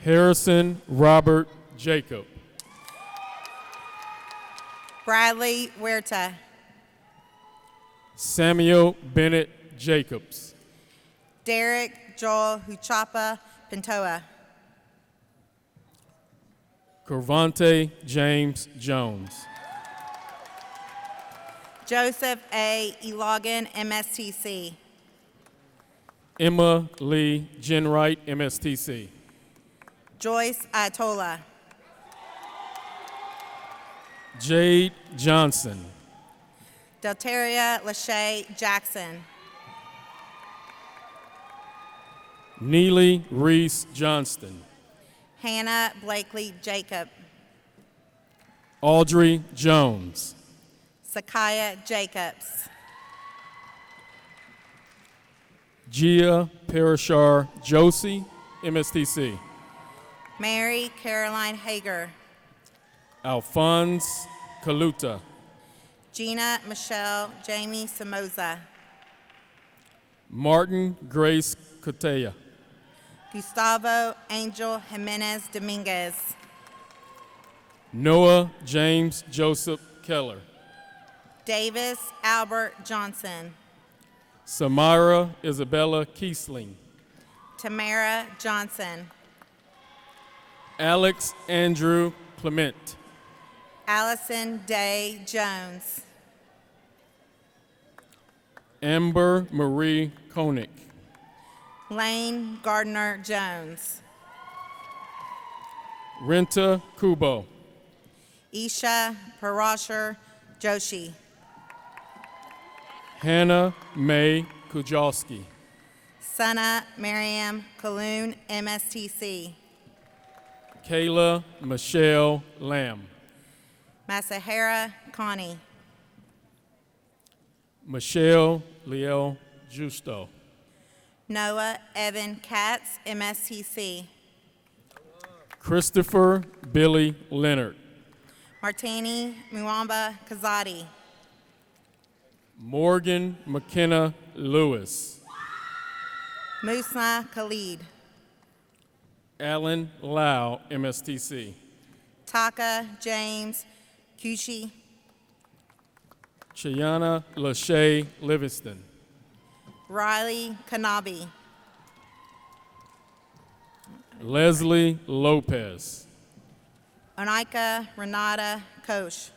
Harrison Robert Jacob. Bradley Huerta. Samuel Bennett Jacobs. Derek Joel Huchapa Pintoa. Corvante James Jones. Joseph A. Elogan, MSTC. Emma Lee Jenwright, MSTC. Joyce Atola. Jade Johnson. Deltaria Lachey Jackson. Neely Reese Johnston. Hannah Blakely Jacob. Audrey Jones. Sakaya Jacobs. Gia Parashar Josie, MSTC. Mary Caroline Hager. Alphonse Kaluta. Gina Michelle Jamie Somoza. Martin Grace Cotea. Gustavo Angel Jimenez Dominguez. Noah James Joseph Keller. Davis Albert Johnson. Samira Isabella Kiesling. Tamara Johnson. Alex Andrew Clement. Allison Day Jones. Amber Marie Koenig. Lane Gardner Jones. Renta Kubo. Isha Parashar Joshi. Hannah May Kujalski. Sana Miriam Kaloon, MSTC. Kayla Michelle Lamb. Masahara Connie. Michelle Liel Justo. Noah Evan Katz, MSTC. Christopher Billy Leonard. Martini Muamba Kazadi. Morgan McKenna Lewis. Musna Khalid. Alan Lau, MSTC. Taka James Kushi. Cheyana Lachey Livingston. Riley Kanabi. Leslie Lopez. Onika Renata Koch.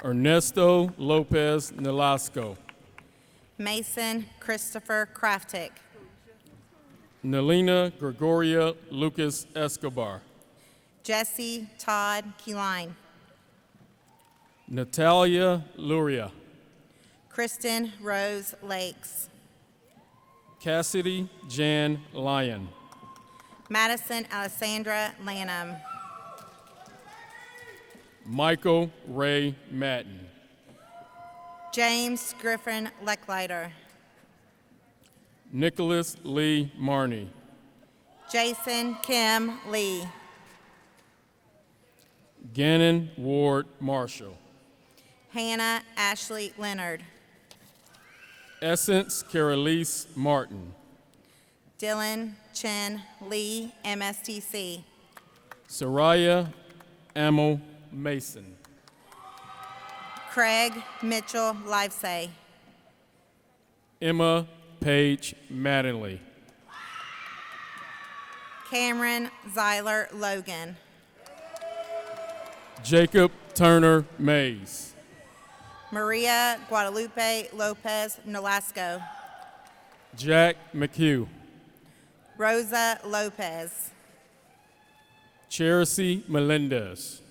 Ernesto Lopez Nolasco. Mason Christopher Kraftic. Nelina Gregoria Lucas Escobar. Jesse Todd Keyline. Natalia Luria. Kristen Rose Lakes. Cassidy Jan Lyon. Madison Alessandra Lanham. Michael Ray Madden. James Griffin Lecklider. Nicholas Lee Marney. Jason Kim Lee. Gannon Ward Marshall. Hannah Ashley Leonard. Essence Carolise Martin. Dylan Chen Lee, MSTC. Soraya Amel Mason. Craig Mitchell Livesay. Emma Page Mattingly. Cameron Zyler Logan. Jacob Turner Mays. Maria Guadalupe Lopez Nolasco. Jack McHugh. Rosa Lopez. Cherisy Melendez.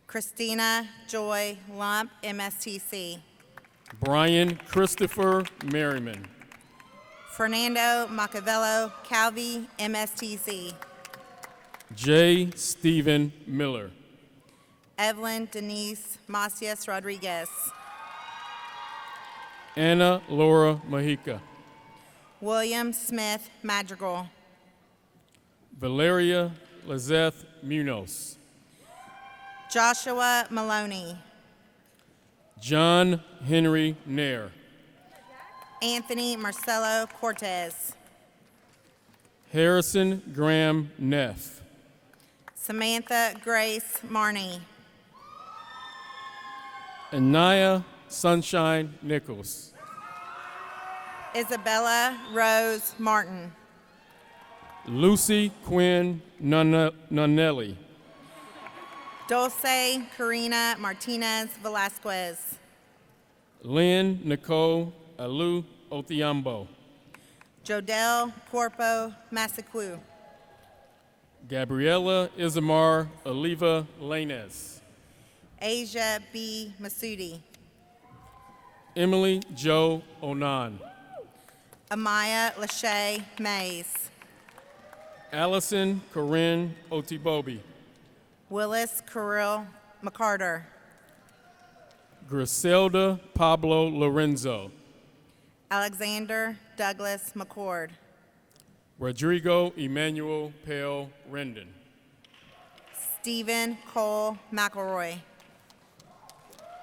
Christina Joy Lump, MSTC. Brian Christopher Merriman. Fernando Machiavello Calvi, MSTC. J. Stephen Miller. Evelyn Denise Macias Rodriguez. Anna Laura Mahica. William Smith Madrigal. Valeria Lizeth Munoz. Joshua Maloney. John Henry Nair. Anthony Marcelo Cortez. Harrison Graham Neff. Samantha Grace Marney. Anaya Sunshine Nichols. Isabella Rose Martin. Lucy Quinn Nunelli. Dulce Karina Martinez Velasquez. Lynn Nicole Alu Othiambo. Jodelle Porpo Massaquoi. Gabriella Isamar Oliva Lainez. Asia B. Masudi. Emily Jo Onan. Amaya Lachey Mays. Allison Corinne Otibobi. Willis Kirill McCarter. Griselda Pablo Lorenzo. Alexander Douglas McCord. Rodrigo Emmanuel Pale Rendon. Stephen Cole McElroy.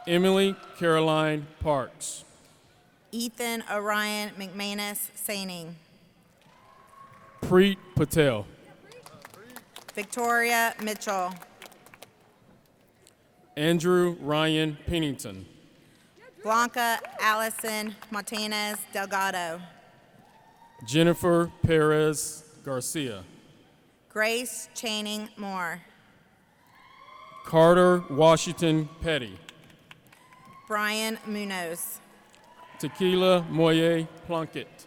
Emily Caroline Parks. Ethan Orion McManus Saining. Preet Patel. Victoria Mitchell. Andrew Ryan Pennington. Blanca Allison Montanez Delgado. Jennifer Perez Garcia. Grace Channing Moore. Carter Washington Petty. Brian Munoz. Tequila Moye Plunkett.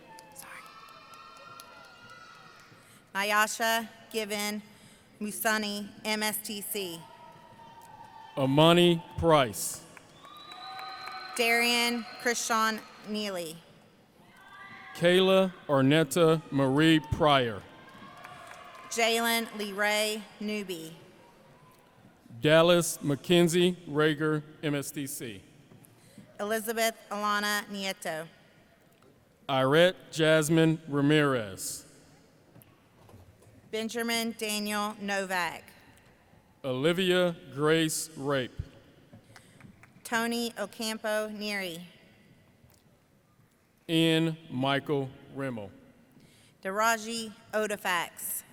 Nyasha Given Musani MSTC. Amani Price. Darian Krishan Neely. Kayla Arnetta Marie Pryor. Jalen Lee Ray Newby. Dallas Mackenzie Rager MSTC. Elizabeth Alana Nieto. Irette Jasmine Ramirez. Benjamin Daniel Novak. Olivia Grace Rape. Tony Ocampo Neary. Ian Michael Rimmel. Daraji Odafax.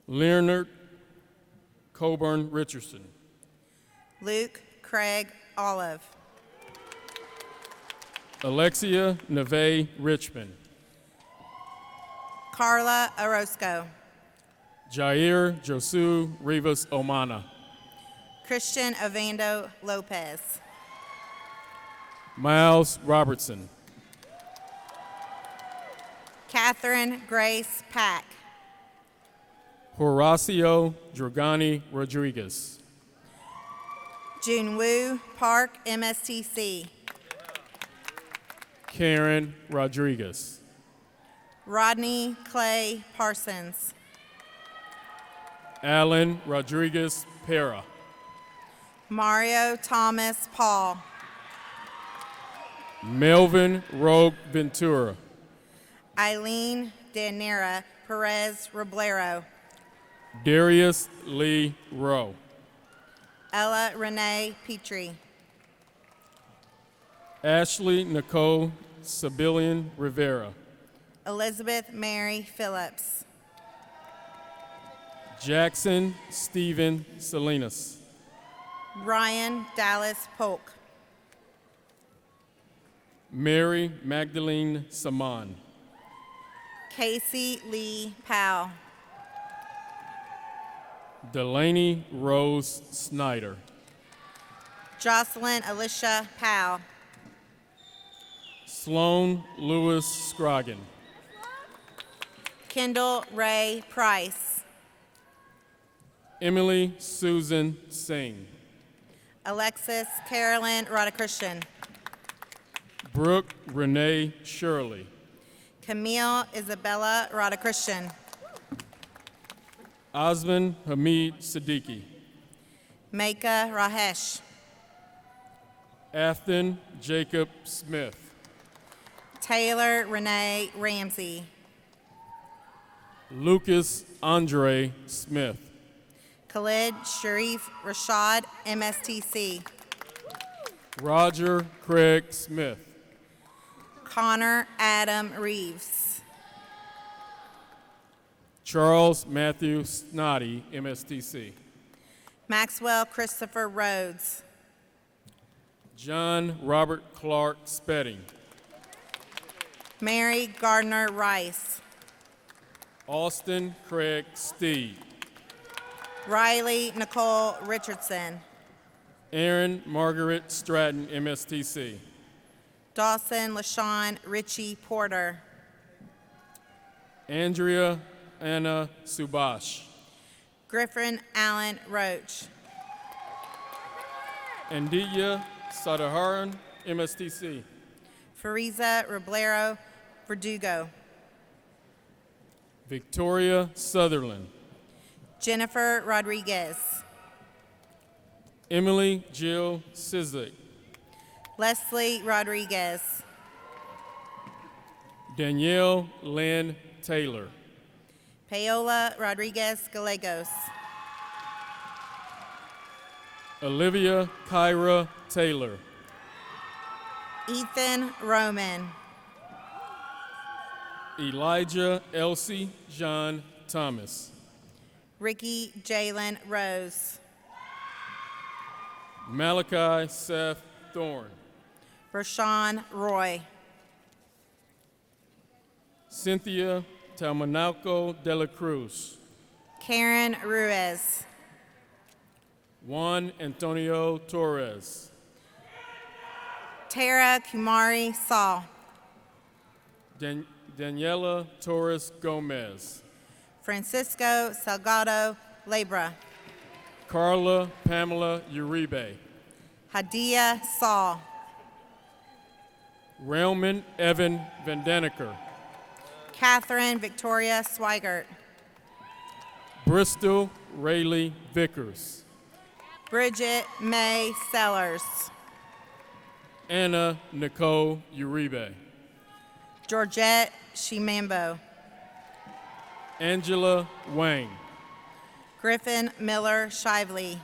Leonard Coburn Richardson. Luke Craig Olive. Alexia Neve Richmond. Carla Orozco. Jair Josu Rivas Omana. Christian Ovando Lopez. Miles Robertson. Catherine Grace Pack. Horacio Dragani Rodriguez. Junwoo Park MSTC. Karen Rodriguez. Rodney Clay Parsons. Alan Rodriguez Pera. Mario Thomas Paul. Melvin Rogue Ventura. Eileen Danera Perez Roblero. Darius Lee Rowe. Ella Renee Petrie. Ashley Nicole Sibilian Rivera. Elizabeth Mary Phillips. Jackson Stephen Salinas. Ryan Dallas Polk. Mary Magdalene Saman. Casey Lee Powell. Delaney Rose Snyder. Jocelyn Alicia Powell. Sloan Lewis Scroggin. Kendall Ray Price. Emily Susan Singh. Alexis Carolyn Radhakrishnan. Brooke Renee Shirley. Camille Isabella Radhakrishnan. Osman Hamid Siddiqui. Maika Rahesh. Afton Jacob Smith. Taylor Renee Ramsey. Lucas Andre Smith. Khalid Sharif Rashad MSTC. Roger Craig Smith. Connor Adam Reeves. Charles Matthew Snoddy, MSTC. Maxwell Christopher Rhodes. John Robert Clark Spedding. Mary Gardner Rice. Austin Craig Steed. Riley Nicole Richardson. Aaron Margaret Stratton, MSTC. Dawson LaShawn Ritchie Porter. Andrea Anna Subash. Griffin Allen Roach. Andija Sadaharan, MSTC. Fariza Roblero Verdugo. Victoria Sutherland. Jennifer Rodriguez. Emily Jill Sizik. Leslie Rodriguez. Danielle Lynn Taylor. Paola Rodriguez Gallegos. Olivia Kyra Taylor. Ethan Roman. Elijah Elsie John Thomas. Ricky Jalen Rose. Malachi Seth Thorne. Rashawn Roy. Cynthia Talmanalco de la Cruz. Karen Ruiz. Juan Antonio Torres. Tara Kumari Saul. Daniela Torres Gomez. Francisco Salgado Labra. Carla Pamela Uribe. Hadia Saul. Railman Evan Vandaneker. Catherine Victoria Swigert. Bristol Rayleigh Vickers. Bridget May Sellers. Anna Nicole Uribe. Georgette Shimambo. Angela Wang. Griffin Miller Shively.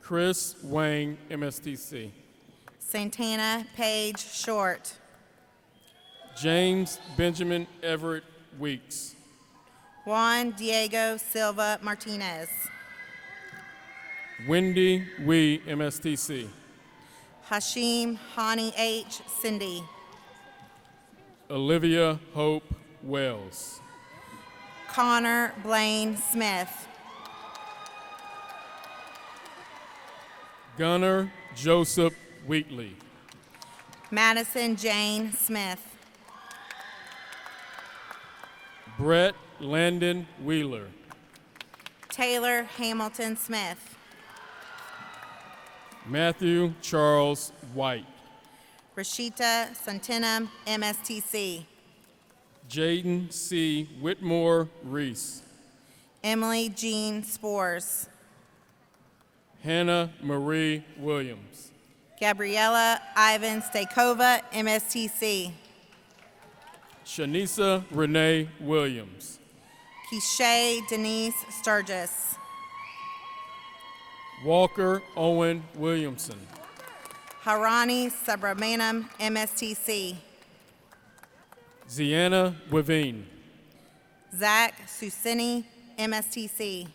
Chris Wang, MSTC. Santana Page Short. James Benjamin Everett Weeks. Juan Diego Silva Martinez. Wendy Wee, MSTC. Hashim Hani H. Cindy. Olivia Hope Wells. Connor Blaine Smith. Gunnar Joseph Wheatley. Madison Jane Smith. Brett Landon Wheeler. Taylor Hamilton Smith. Matthew Charles White. Rashita Santinam MSTC. Jaden C. Whitmore Reese. Emily Jean Spores. Hannah Marie Williams. Gabriella Ivan Stakova MSTC. Shanisa Renee Williams. Keisha Denise Sturgis. Walker Owen Williamson. Harani Subrahmanam MSTC. Ziana Wavine. Zach Susini MSTC.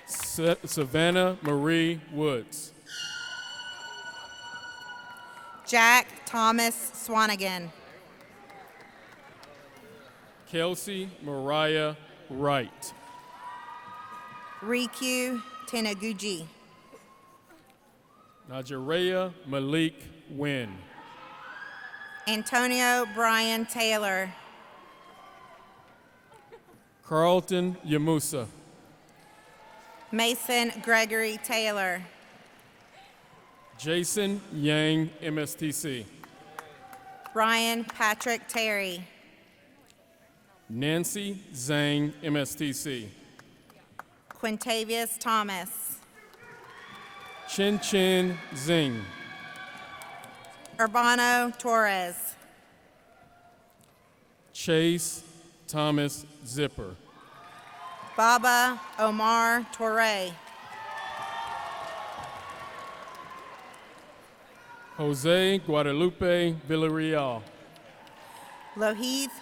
Savannah Marie Woods. Jack Thomas Swanigan. Kelsey Mariah Wright. Riku Tenaguchi. Najareya Malik Wynn. Antonio Brian Taylor. Carlton Yamusa. Mason Gregory Taylor. Jason Yang, MSTC. Ryan Patrick Terry. Nancy Zhang, MSTC. Quintavious Thomas. Chin Chin Zing. Urbano Torres. Chase Thomas Zipper. Baba Omar Torre. Jose Guadalupe Villarreal. Lohith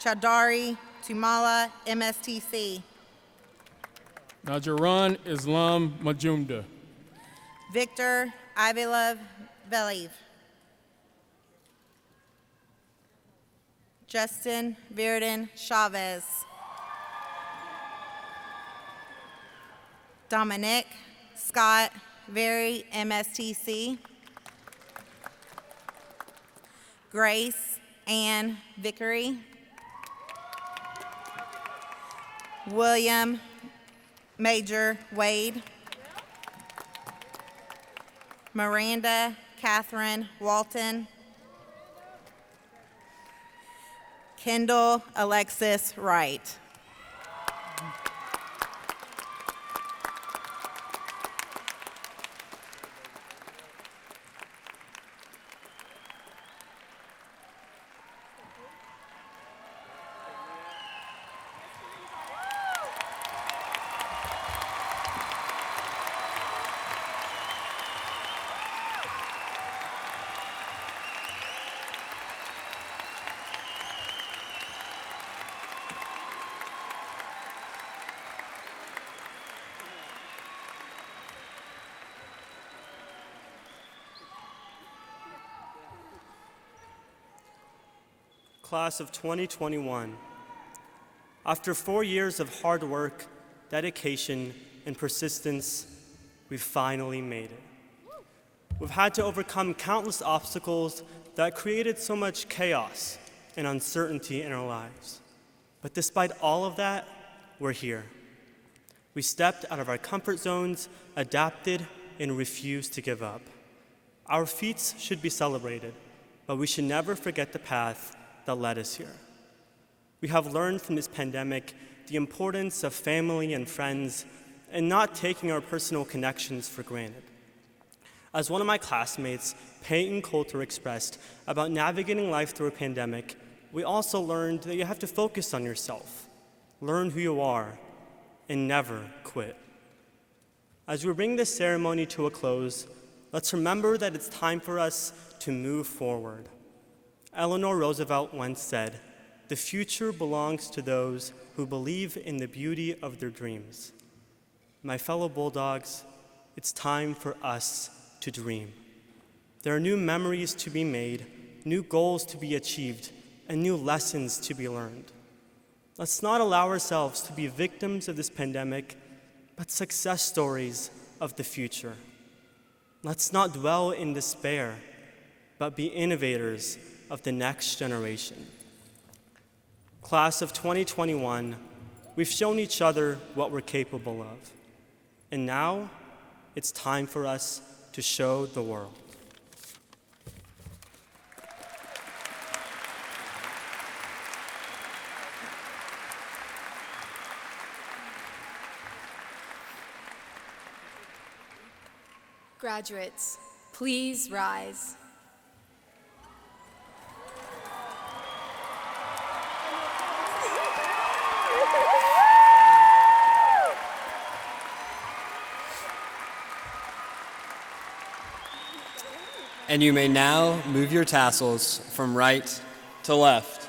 Chadari Tumala, MSTC. Najaran Islam Majumda. Victor Ivilov Veliv. Justin Virden Chavez. Dominic Scott Very, MSTC. Grace Ann Vickery. William Major Wade. Miranda Catherine Walton. Kendall Alexis Wright. Class of 2021. After 4 years of hard work, dedication, and persistence, we've finally made it. We've had to overcome countless obstacles that created so much chaos and uncertainty in our lives. But despite all of that, we're here. We stepped out of our comfort zones, adapted, and refused to give up. Our feats should be celebrated, but we should never forget the path that led us here. We have learned from this pandemic the importance of family and friends and not taking our personal connections for granted. As one of my classmates, Peyton Coulter, expressed about navigating life through a pandemic, we also learned that you have to focus on yourself, learn who you are, and never quit. As we bring this ceremony to a close, let's remember that it's time for us to move forward. Eleanor Roosevelt once said, "The future belongs to those who believe in the beauty of their dreams." My fellow Bulldogs, it's time for us to dream. There are new memories to be made, new goals to be achieved, and new lessons to be learned. Let's not allow ourselves to be victims of this pandemic, but success stories of the future. Let's not dwell in despair, but be innovators of the next generation. Class of 2021, we've shown each other what we're capable of. And now, it's time for us to show the world. Graduates, please rise. And you may now move your tassels from right to left.